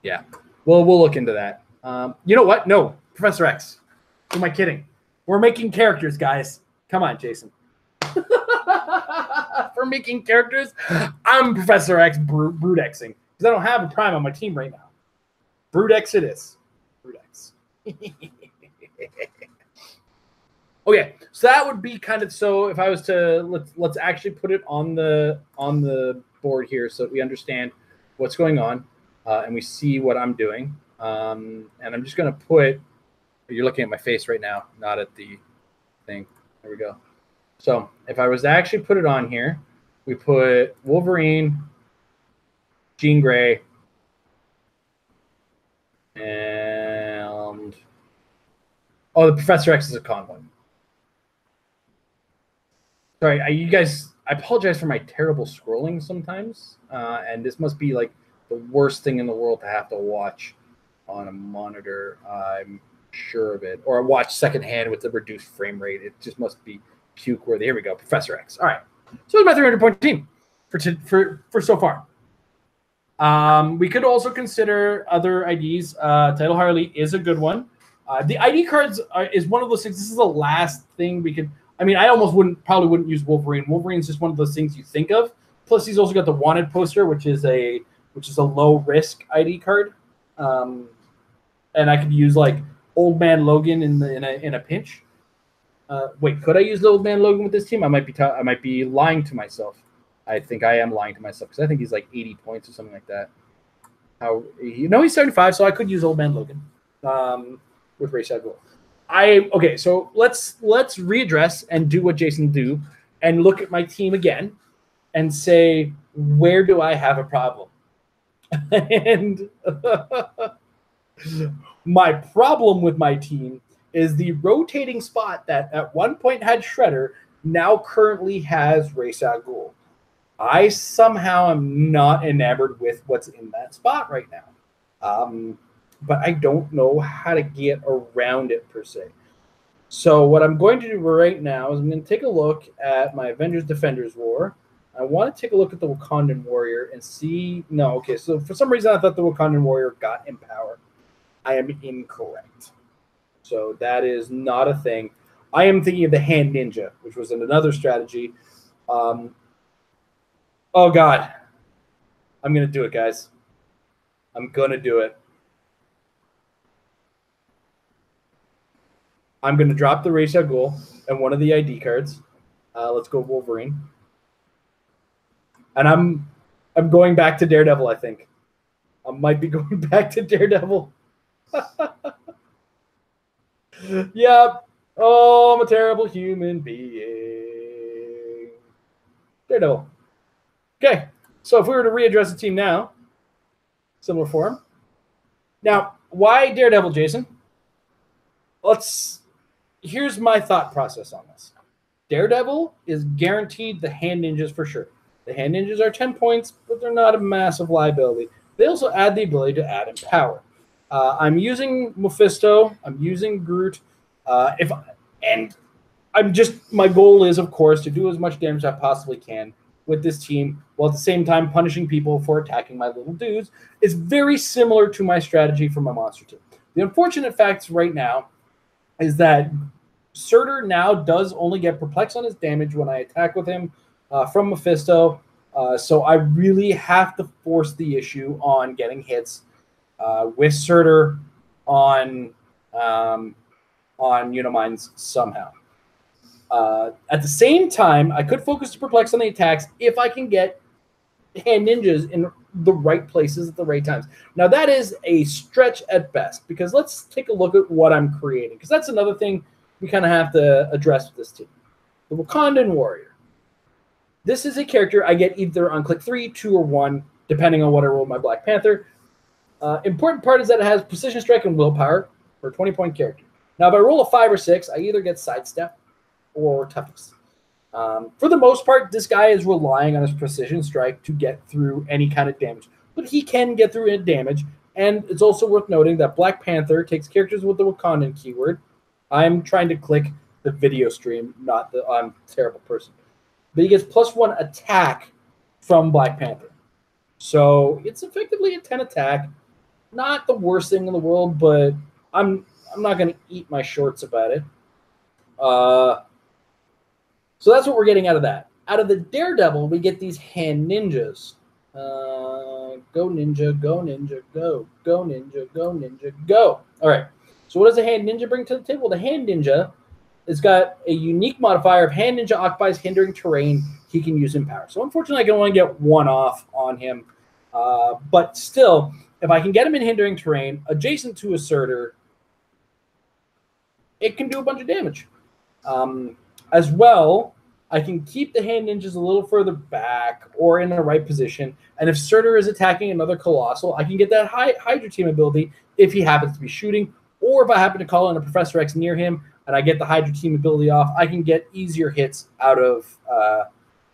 Yeah. Well, we'll look into that. You know what? No, Professor X. Who am I kidding? We're making characters, guys. Come on, Jason. For making characters, I'm Professor X Broodexing because I don't have a Prime on my team right now. Broodex it is. Broodex. Okay, so that would be kind of so. If I was to let's actually put it on the board here so that we understand what's going on and we see what I'm doing. And I'm just gonna put. You're looking at my face right now, not at the thing. There we go. So if I was to actually put it on here, we put Wolverine, Jean Grey, and the Professor X is a con one. Sorry, you guys. I apologize for my terrible scrolling sometimes, and this must be like the worst thing in the world to have to watch on a monitor. I'm sure of it, or watch secondhand with the reduced frame rate. It just must be puke worthy. Here we go, Professor X. All right, so it's my 300-point team for so far. We could also consider other IDs. Title Harley is a good one. The ID cards is one of those things. This is the last thing we could. I mean, I almost probably wouldn't use Wolverine. Wolverine's just one of those things you think of. Plus, he's also got the Wanted poster, which is a low risk ID card. And I could use like Old Man Logan in a pinch. Wait, could I use the Old Man Logan with this team? I might be lying to myself. I think I am lying to myself because I think he's like 80 points or something like that. He's 75, so I could use Old Man Logan with Ra's al Ghul. Okay, so let's readdress and do what Jason do and look at my team again and say, where do I have a problem? And my problem with my team is the rotating spot that at one point had Shredder now currently has Ra's al Ghul. I somehow am not enamored with what's in that spot right now. But I don't know how to get around it per se. So what I'm going to do right now is I'm going to take a look at my Avengers Defenders War. I want to take a look at the Wakandan Warrior and see. No, okay. So for some reason I thought the Wakandan Warrior got Empower. I am incorrect. So that is not a thing. I am thinking of the Hand Ninja, which was another strategy. Oh God, I'm going to do it, guys. I'm going to do it. I'm going to drop the Ra's al Ghul and one of the ID cards. Let's go Wolverine. And I'm going back to Daredevil, I think. I might be going back to Daredevil. Yep. Oh, I'm a terrible human being. Daredevil. Okay. So if we were to readdress the team now, similar form. Now, why Daredevil, Jason? Here's my thought process on this. Daredevil is guaranteed the Hand Ninjas for sure. The Hand Ninjas are 10 points, but they're not a massive liability. They also add the ability to add Empower. I'm using Mephisto. I'm using Groot. My goal is, of course, to do as much damage as I possibly can with this team, while at the same time punishing people for attacking my little dudes. It's very similar to my strategy for my monster team. The unfortunate facts right now is that Surtur now does only get perplexed on his damage when I attack with him from Mephisto. So I really have to force the issue on getting hits with Surtur on Unimind somehow. At the same time, I could focus to perplex on the attacks if I can get Hand Ninjas in the right places at the right times. Now, that is a stretch at best, because let's take a look at what I'm creating, because that's another thing we kind of have to address with this team. The Wakandan Warrior. This is a character I get either on click 3, 2, or 1, depending on what I roll with my Black Panther. Important part is that it has Precision Strike and Willpower for a 20-point character. Now, if I roll a 5 or 6, I either get Sidestep or Toughness. For the most part, this guy is relying on his Precision Strike to get through any kind of damage. But he can get through any damage, and it's also worth noting that Black Panther takes characters with the Wakandan keyword. I'm trying to click the video stream, not the I'm a terrible person. But he gets +1 attack from Black Panther. So it's effectively a 10 attack. Not the worst thing in the world, but I'm not going to eat my shorts about it. So that's what we're getting out of that. Out of the Daredevil, we get these Hand Ninjas. Go Ninja, go Ninja, go. Go Ninja, go Ninja, go. All right. So what does the Hand Ninja bring to the table? The Hand Ninja has got a unique modifier of Hand Ninja occupies hindering terrain. He can use Empower. So unfortunately, I can only get 1 off on him. But still, if I can get him in hindering terrain, adjacent to a Surtur, it can do a bunch of damage. As well, I can keep the hand ninjas a little further back or in the right position. And if Surtur is attacking another Colossal, I can get that Hydra Team ability if he happens to be shooting, or if I happen to call in a Professor X near him and I get the Hydra Team ability off, I can get easier hits out of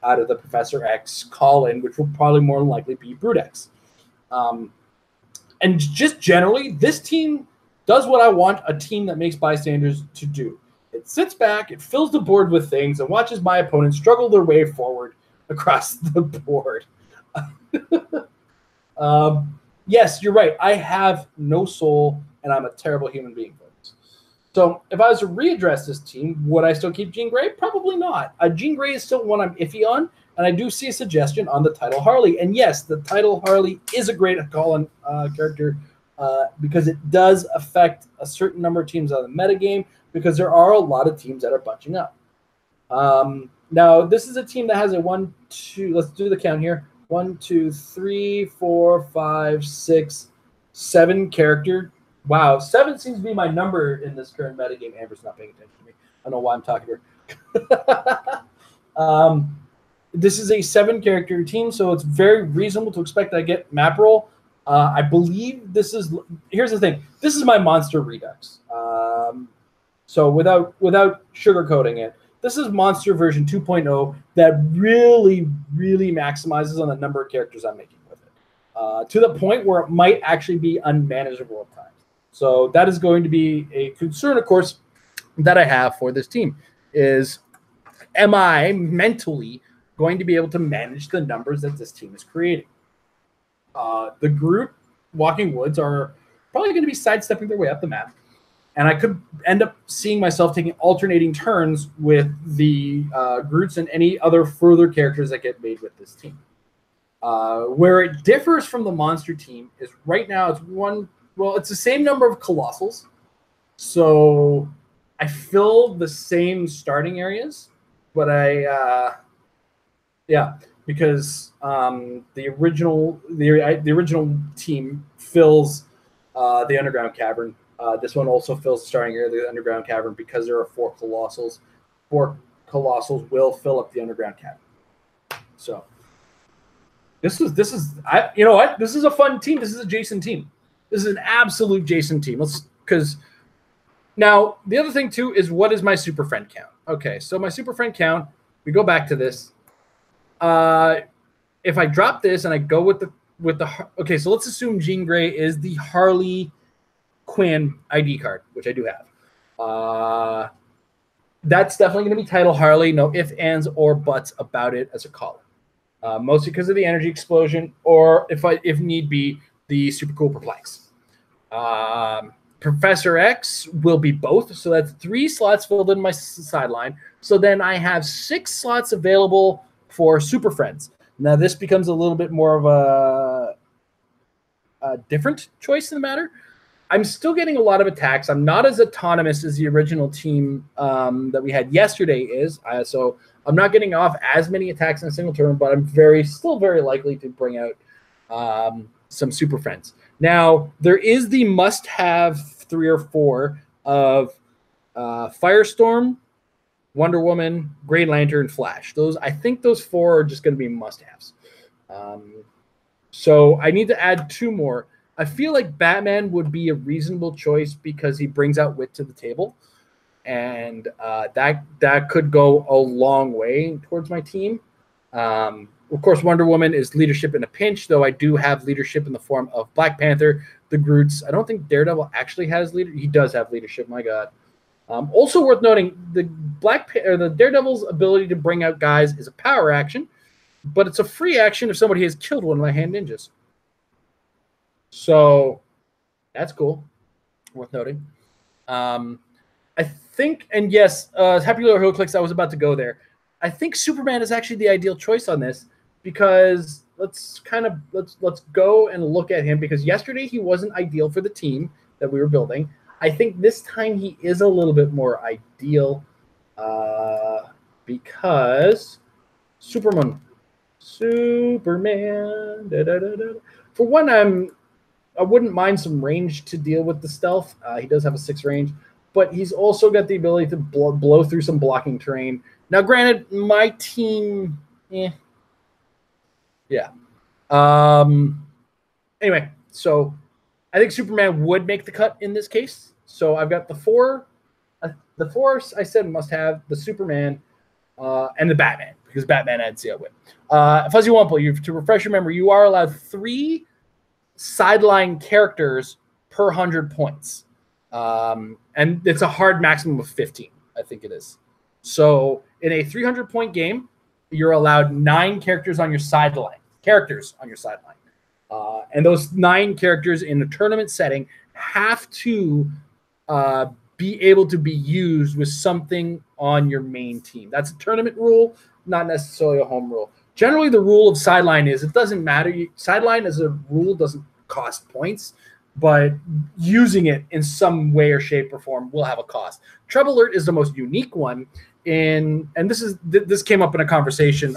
the Professor X call-in, which will probably more than likely be Brute X. And just generally, this team does what I want a team that makes bystanders to do. It sits back, it fills the board with things, and watches my opponents struggle their way forward across the board. Yes, you're right. I have no soul, and I'm a terrible human being, folks. So if I was to readdress this team, would I still keep Jean Grey? Probably not. Jean Grey is still one I'm iffy on, and I do see a suggestion on the title Harley. And yes, the title Harley is a great call-on character because it does affect a certain number of teams on the metagame, because there are a lot of teams that are bunching up. Now, this is a team that has a 1, 2, let's do the count here. 1, 2, 3, 4, 5, 6, 7 character. Wow, 7 seems to be my number in this current metagame. Amber's not paying attention to me. I don't know why I'm talking to her. This is a 7 character team, so it's very reasonable to expect I get map roll. I believe this is, here's the thing. This is my monster redux. So without sugarcoating it, this is monster version 2.0 that really, really maximizes on the number of characters I'm making with it, to the point where it might actually be unmanageable at times. So that is going to be a concern, of course, that I have for this team is, am I mentally going to be able to manage the numbers that this team is creating? The group Walking Woods are probably going to be sidestepping their way up the map. And I could end up seeing myself taking alternating turns with the Groots and any other further characters that get made with this team. Where it differs from the monster team is right now it's the same number of Colossals. So I fill the same starting areas, but because the original team fills the underground cavern. This one also fills the starting area of the underground cavern because there are 4 Colossals. 4 Colossals will fill up the underground cavern. So this is you know what? This is a fun team. This is a Jason team. This is an absolute Jason team. Because now the other thing too is, what is my super friend count? Okay, so my super friend count, we go back to this. If I drop this and I go with the okay, so let's assume Jean Grey is the Harley Quinn ID card, which I do have. That's definitely going to be title Harley. No ifs, ands, or buts about it as a caller. Mostly because of the energy explosion, or if need be, the super cool perplex. Professor X will be both, so that's 3 slots filled in my sideline. So then I have 6 slots available for Super Friends. Now this becomes a little bit more of a different choice in the matter. I'm still getting a lot of attacks. I'm not as autonomous as the original team that we had yesterday is. So I'm not getting off as many attacks in a single turn, but I'm still very likely to bring out some Super Friends. Now, there is the must-have 3 or 4 of Firestorm, Wonder Woman, Green Lantern, Flash. I think those 4 are just going to be must-haves. So I need to add 2 more. I feel like Batman would be a reasonable choice because he brings out wit to the table, and that could go a long way towards my team. Of course, Wonder Woman is leadership in a pinch, though I do have leadership in the form of Black Panther, the Groots. I don't think Daredevil actually has leadership. He does have leadership, my God. Also worth noting, the Daredevil's ability to bring out guys is a power action, but it's a free action if somebody has killed one of my hand ninjas. So that's cool. Worth noting. I think, and yes, Happy Little Heroclix, I was about to go there. I think Superman is actually the ideal choice on this because let's go and look at him, because yesterday he wasn't ideal for the team that we were building. I think this time he is a little bit more ideal because Superman. For one, I wouldn't mind some range to deal with the stealth. He does have a 6 range. but he's also got the ability to blow through some blocking terrain. Now, granted, my team, yeah. Anyway, so I think Superman would make the cut in this case. So I've got the four I said must have the Superman and the Batman, because Batman adds the win. Fuzzy Wumple, to refresh your memory, you are allowed 3 sideline characters per 100 points. And it's a hard maximum of 15, I think it is. So in a 300-point game, you're allowed 9 characters on your sideline. And those 9 characters in a tournament setting have to be able to be used with something on your main team. That's a tournament rule, not necessarily a home rule. Generally, the rule of sideline is it doesn't matter. Sideline as a rule doesn't cost points, but using it in some way or shape or form will have a cost. Treble Alert is the most unique one. And this came up in a conversation.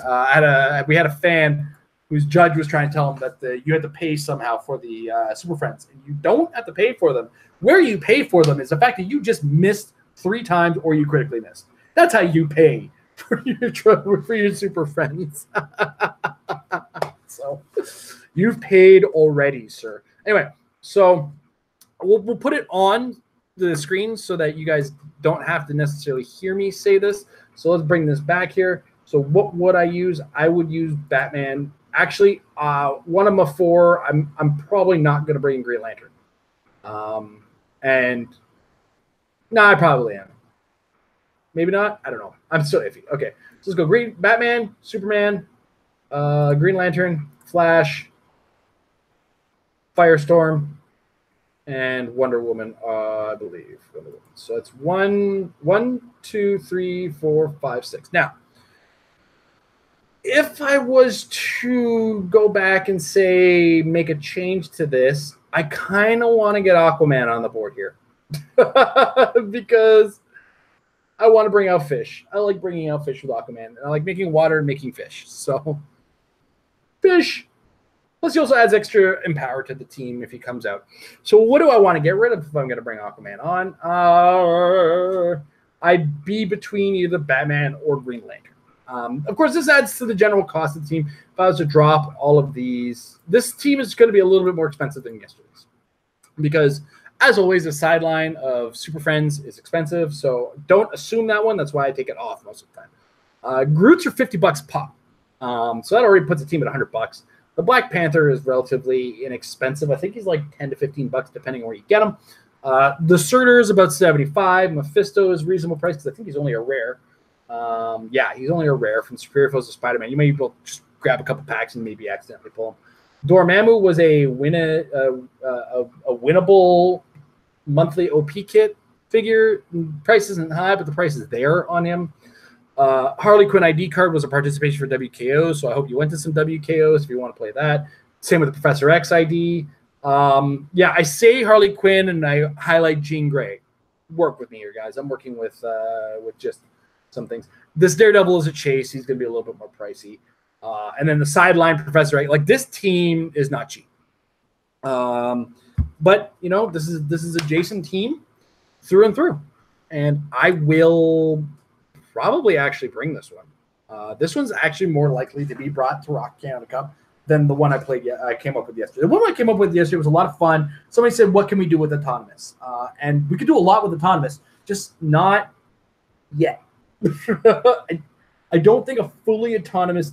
We had a fan whose judge was trying to tell him that you had to pay somehow for the Super Friends, and you don't have to pay for them. Where you pay for them is the fact that you just missed 3 times or you critically missed. That's how you pay for your Super Friends. So you've paid already, sir. Anyway, so we'll put it on the screen so that you guys don't have to necessarily hear me say this. So let's bring this back here. So what would I use? I would use Batman. Actually, one of my 4, I'm probably not going to bring Green Lantern. I probably am. Maybe not. I don't know. I'm still iffy. Okay, so let's go Batman, Superman, Green Lantern, Flash, Firestorm, and Wonder Woman. I believe Wonder Woman. So it's 1, 2, 3, 4, 5, 6. Now, if I was to go back and say make a change to this, I kind of want to get Aquaman on the board here because I want to bring out fish. I like bringing out fish with Aquaman. I like making water and making fish. So fish. Plus, he also adds extra empower to the team if he comes out. So what do I want to get rid of if I'm going to bring Aquaman on? I'd be between either Batman or Green Lantern. Of course, this adds to the general cost of the team. If I was to drop all of these, this team is going to be a little bit more expensive than yesterday's. Because, as always, the sideline of Super Friends is expensive. So don't assume that one. That's why I take it off most of the time. Groots are $50 pop. So that already puts a team at $100. The Black Panther is relatively inexpensive. I think he's like $10 to $15 depending on where you get him. The Surtur is about $75. Mephisto is reasonable price because I think he's only a rare. He's only a rare from Superior Foes of Spider-Man. You may be able to just grab a couple packs and maybe accidentally pull him. Dormammu was a winnable monthly OP kit figure. Price isn't high, but the price is there on him. Harley Quinn ID card was a participation for WKO, so I hope you went to some WKOs if you want to play that. Same with the Professor X ID. I say Harley Quinn and I highlight Jean Grey. Work with me here, guys. I'm working with just some things. This Daredevil is a chase. He's going to be a little bit more pricey. And then the sideline Professor X. Like, this team is not cheap. But, this is a Jason team through and through. And I will probably actually bring this one. This one's actually more likely to be brought to ROC Canada Cup than the one I came up with yesterday. The one I came up with yesterday was a lot of fun. Somebody said, what can we do with Autonomous? And we could do a lot with Autonomous, just not yet. I don't think a fully autonomous,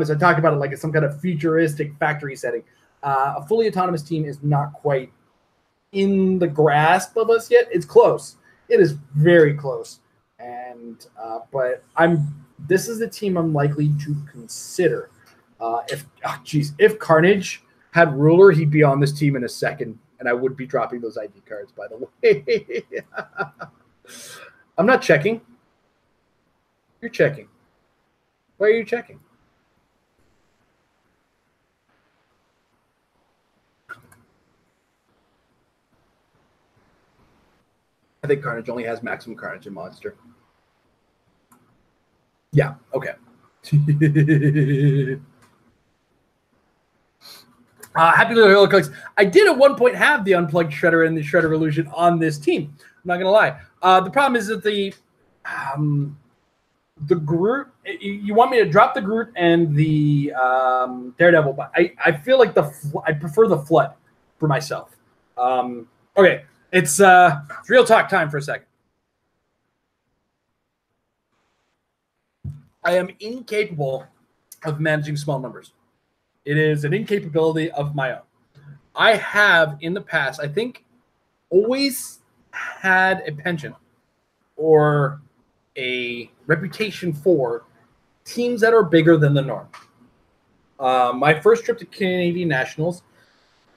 I talk about it like it's some kind of futuristic factory setting. A fully autonomous team is not quite in the grasp of us yet. It's close. It is very close. And but this is the team I'm likely to consider. If Carnage had Ruler, he'd be on this team in a second, and I would be dropping those ID cards, by the way. I'm not checking. You're checking. Why are you checking? I think Carnage only has maximum Carnage in Monster. Yeah, okay. Happy little Heroclix. I did at one point have the Unplugged Shredder and the Shredder Illusion on this team. I'm not going to lie. The problem is that the Groot, you want me to drop the Groot and the Daredevil, but I feel like I prefer the Flood for myself. Okay, it's real talk time for a second. I am incapable of managing small numbers. It is an incapability of my own. I have in the past, I think, always had a penchant or a reputation for teams that are bigger than the norm. My first trip to Canadian Nationals,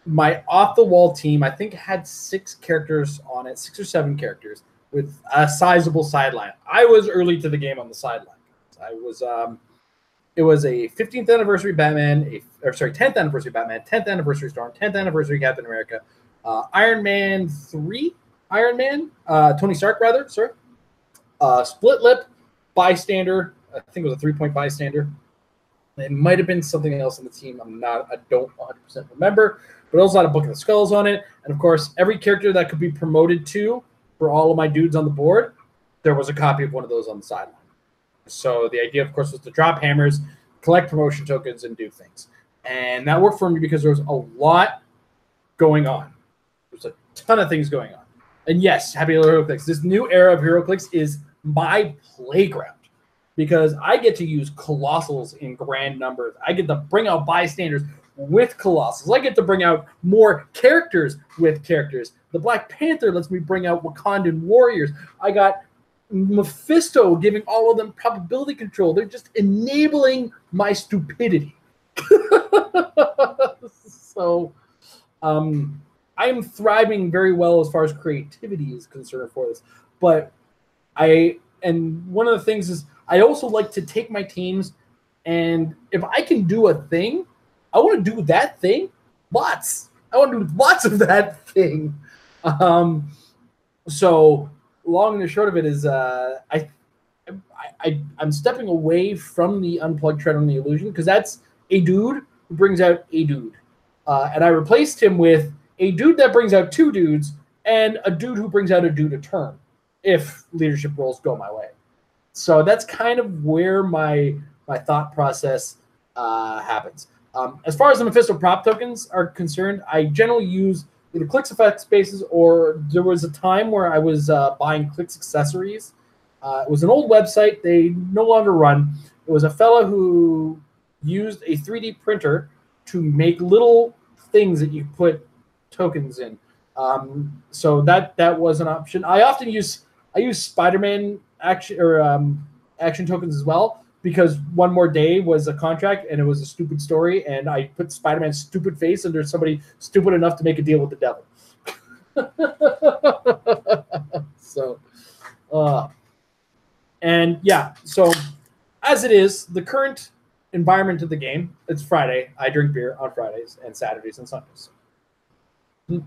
my off-the-wall team, I think, had 6 characters on it, 6 or 7 characters, with a sizable sideline. I was early to the game on the sideline. It was a 15th anniversary Batman, 10th anniversary Batman, 10th anniversary Storm, 10th anniversary Captain America, Iron Man 3, Tony Stark, rather, sorry. Split Lip, Bystander, I think it was a 3-point Bystander. It might have been something else on the team. I don't 100% remember, but also had a Book of the Skulls on it. And of course, every character that could be promoted to for all of my dudes on the board, there was a copy of one of those on the sideline. So the idea, of course, was to drop hammers, collect promotion tokens, and do things. And that worked for me because there was a lot going on. There's a ton of things going on. And yes, happy Heroclix. This new era of Heroclix is my playground because I get to use Colossals in grand numbers. I get to bring out Bystanders with Colossals. I get to bring out more characters with characters. The Black Panther lets me bring out Wakandan warriors. I got Mephisto giving all of them probability control. They're just enabling my stupidity. So I am thriving very well as far as creativity is concerned for this. But one of the things is I also like to take my teams, and if I can do a thing, I want to do that thing lots. I want to do lots of that thing. So long and the short of it is I'm stepping away from the Unplugged Shredder and the Illusion because that's a dude who brings out a dude. And I replaced him with a dude that brings out 2 dudes and a dude who brings out a dude a turn if leadership roles go my way. So that's kind of where my thought process happens. As far as the Mephisto prop tokens are concerned, I generally use either Clicks Effect spaces, or there was a time where I was buying Clicks accessories. It was an old website. They no longer run. It was a fella who used a 3D printer to make little things that you put tokens in. So that was an option. I use Spider-Man action tokens as well, because One More Day was a contract and it was a stupid story, and I put Spider-Man's stupid face under somebody stupid enough to make a deal with the devil. So as it is, the current environment of the game, it's Friday. I drink beer on Fridays and Saturdays and Sundays. The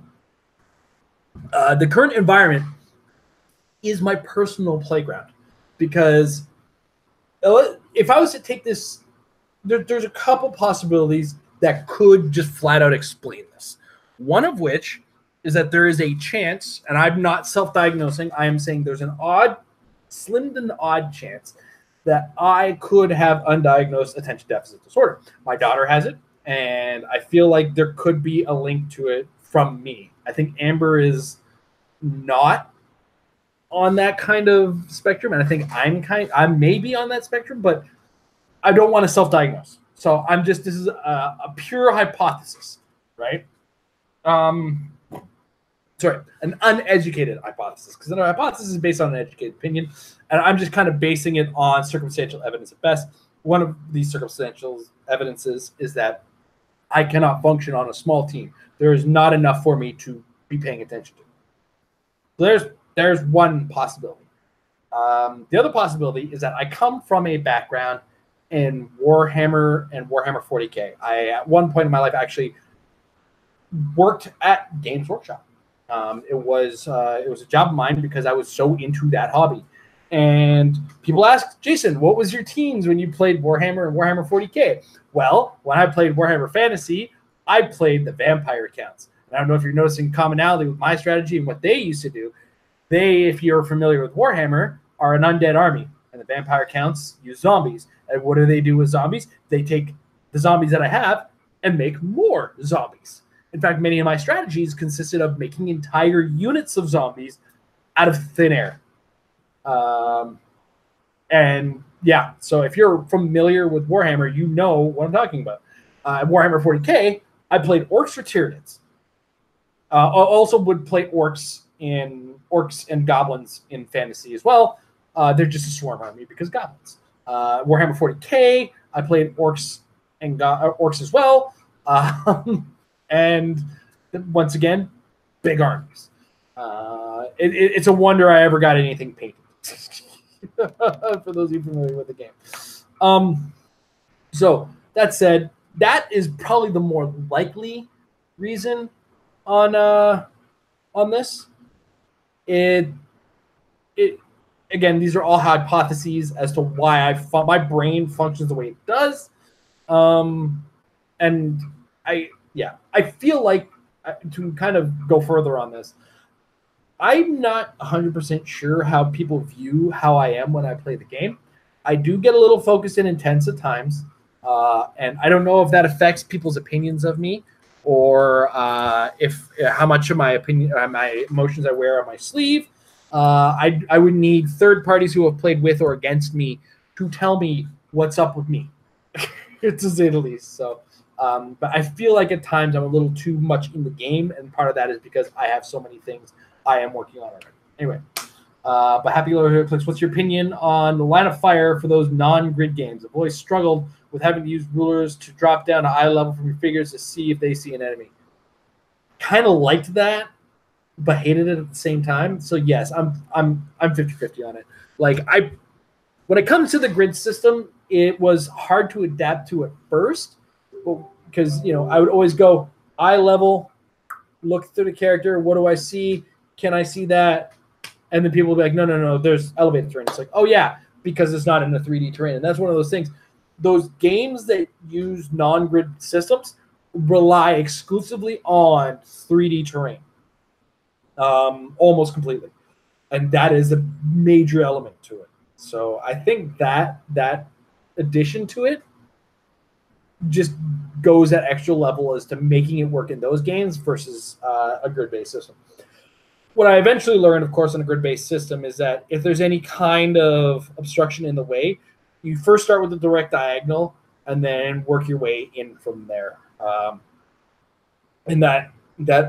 current environment is my personal playground, because if I was to take this, there's a couple possibilities that could just flat out explain this. One of which is that there is a chance, and I'm not self-diagnosing, I am saying there's an slim to odd chance that I could have undiagnosed attention deficit disorder. My daughter has it, and I feel like there could be a link to it from me. I think Amber is not on that kind of spectrum, and I think I'm maybe on that spectrum, but I don't want to self-diagnose. So this is a pure hypothesis, right? Sorry, an uneducated hypothesis, because a hypothesis is based on an educated opinion, and I'm just kind of basing it on circumstantial evidence at best. One of these circumstantial evidences is that I cannot function on a small team. There is not enough for me to be paying attention to. So there's one possibility. The other possibility is that I come from a background in Warhammer and Warhammer 40K. I, at one point in my life, actually worked at Games Workshop. It was a job of mine because I was so into that hobby. And people ask, Jason, what was your teams when you played Warhammer and Warhammer 40K? Well, when I played Warhammer Fantasy, I played the vampire accounts. And I don't know if you're noticing commonality with my strategy and what they used to do. They, if you're familiar with Warhammer, are an undead army, and the vampire accounts use zombies. And what do they do with zombies? They take the zombies that I have and make more zombies. In fact, many of my strategies consisted of making entire units of zombies out of thin air. And yeah, so if you're familiar with Warhammer, you know what I'm talking about. Warhammer 40K, I played orcs for Tyranids. I also would play orcs and goblins in fantasy as well. They're just a swarm army because goblins. Warhammer 40K, I played orcs and orcs as well. And once again, big armies. It's a wonder I ever got anything painted. For those of you familiar with the game. So that said, that is probably the more likely reason on this. It again, these are all hypotheses as to why my brain functions the way it does. And I feel like, to kind of go further on this, I'm not 100% sure how people view how I am when I play the game. I do get a little focused and intense at times, and I don't know if that affects people's opinions of me, or if how much of my opinion, my emotions I wear on my sleeve. I would need third parties who have played with or against me to tell me what's up with me, to say the least. So, but I feel like at times I'm a little too much in the game, and part of that is because I have so many things I am working on already. Anyway, but Happy Heroclix, what's your opinion on the line of fire for those non-grid games? I've always struggled with having to use rulers to drop down to eye level from your figures to see if they see an enemy. Kind of liked that, but hated it at the same time. So yes, I'm 50-50 on it. Like, when it comes to the grid system, it was hard to adapt to at first, because I would always go eye level, look through the character. What do I see? Can I see that? And then people will be like, no, there's elevated terrain. It's like, oh yeah, because it's not in a 3D terrain. And that's one of those things. Those games that use non-grid systems rely exclusively on 3D terrain, almost completely. And that is a major element to it. So I think that addition to it just goes that extra level as to making it work in those games versus a grid-based system. What I eventually learned, of course, on a grid-based system is that if there's any kind of obstruction in the way, you first start with the direct diagonal and then work your way in from there. And that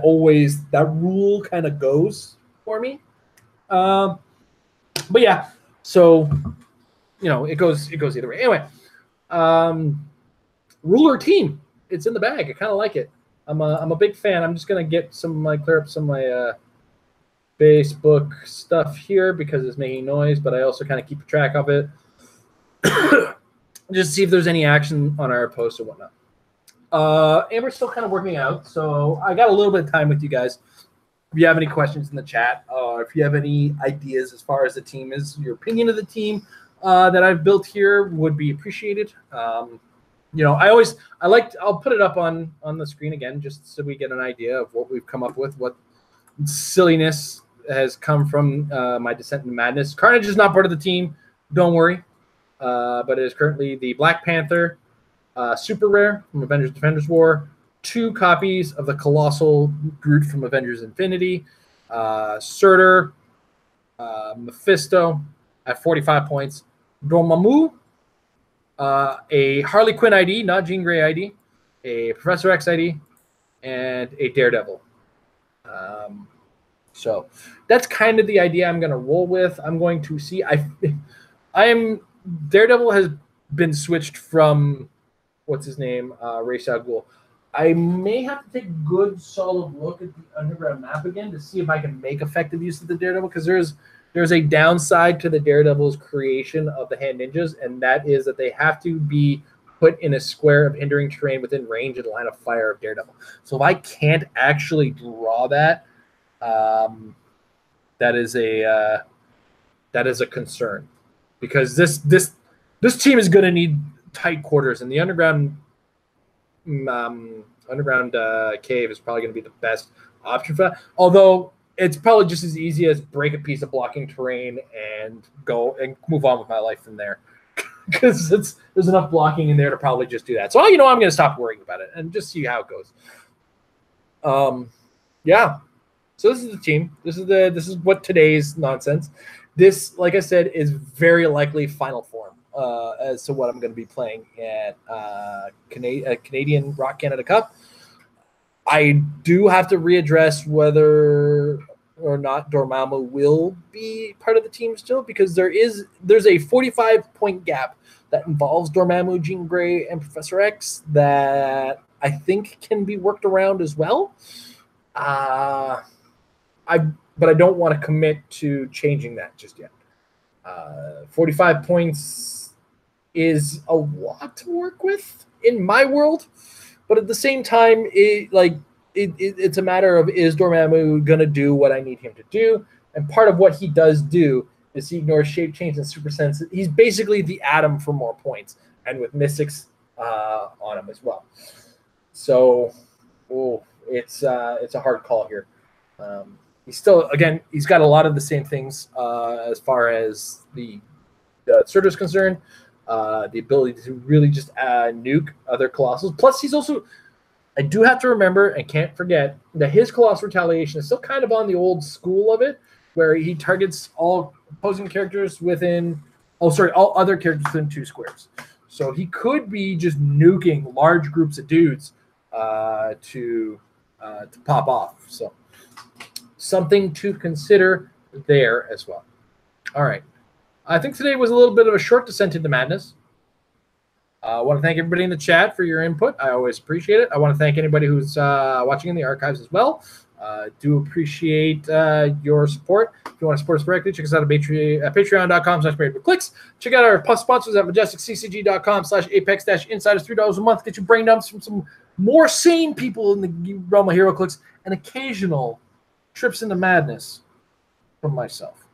rule kind of goes for me. But yeah, so it goes either way. Anyway, ruler team, it's in the bag. I kind of like it. I'm a big fan. I'm just gonna get clear up some of my Facebook stuff here because it's making noise, but I also kind of keep track of it. Just see if there's any action on our post or whatnot. Amber's still kind of working out, so I got a little bit of time with you guys. If you have any questions in the chat, if you have any ideas as far as the team is, your opinion of the team that I've built here would be appreciated. I'll put it up on the screen again, just so we get an idea of what we've come up with, what silliness has come from my descent into madness. Carnage is not part of the team, don't worry, but it is currently the Black Panther super rare from Avengers Defenders War, 2 copies of the Colossal Groot from Avengers Infinity, Surtur, Mephisto at 45 points, Dormammu, a Harley Quinn ID, not Jean Grey ID, a Professor X ID, and a Daredevil. So that's kind of the idea I'm going to roll with. I'm going to see. Daredevil has been switched from what's his name, Ra's al Ghul. I may have to take a good solid look at the underground map again to see if I can make effective use of the Daredevil, because there's a downside to the Daredevil's creation of the hand ninjas, and that is that they have to be put in a square of hindering terrain within range of the line of fire of Daredevil. So if I can't actually draw that, that is a concern, because this team is going to need tight quarters, and the underground Underground cave is probably going to be the best option for that. Although it's probably just as easy as break a piece of blocking terrain and go and move on with my life from there. Because there's enough blocking in there to probably just do that. So I'm going to stop worrying about it and just see how it goes. Yeah. So this is the team. This is what today's nonsense. This, like I said, is very likely final form as to what I'm going to be playing at Canadian ROC Canada Cup. I do have to readdress whether or not Dormammu will be part of the team still, because there's a 45-point gap that involves Dormammu, Jean Grey, and Professor X that I think can be worked around as well. But I don't want to commit to changing that just yet. 45 points is a lot to work with in my world, but at the same time, it's a matter of, is Dormammu going to do what I need him to do? And part of what he does do is he ignores shape change and super sense. He's basically the Atom for more points, and with Mystics on him as well. So, it's a hard call here. He's still, again, he's got a lot of the same things as far as the Surtur is concerned. The ability to really just nuke other Colossals. Plus, he's also, I do have to remember and can't forget that his Colossal Retaliation is still kind of on the old school of it, where he targets all opposing characters within, all other characters within 2 squares. So he could be just nuking large groups of dudes to pop off. So something to consider there as well. All right. I think today was a little bit of a short descent into madness. I want to thank everybody in the chat for your input. I always appreciate it. I want to thank anybody who's watching in the archives as well. Do appreciate your support. If you want to support us directly, check us out at patreon.com/Heroclix. Check out our sponsors at majesticccg.com/Apex-Insiders. $3 a month. Get your brain dumps from some more sane people in the realm of Heroclix, and occasional trips into madness from myself.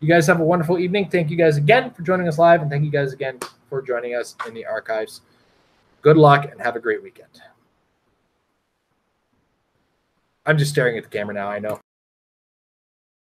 You guys have a wonderful evening. Thank you guys again for joining us live, and thank you guys again for joining us in the archives. Good luck and have a great weekend. I'm just staring at the camera now, I know.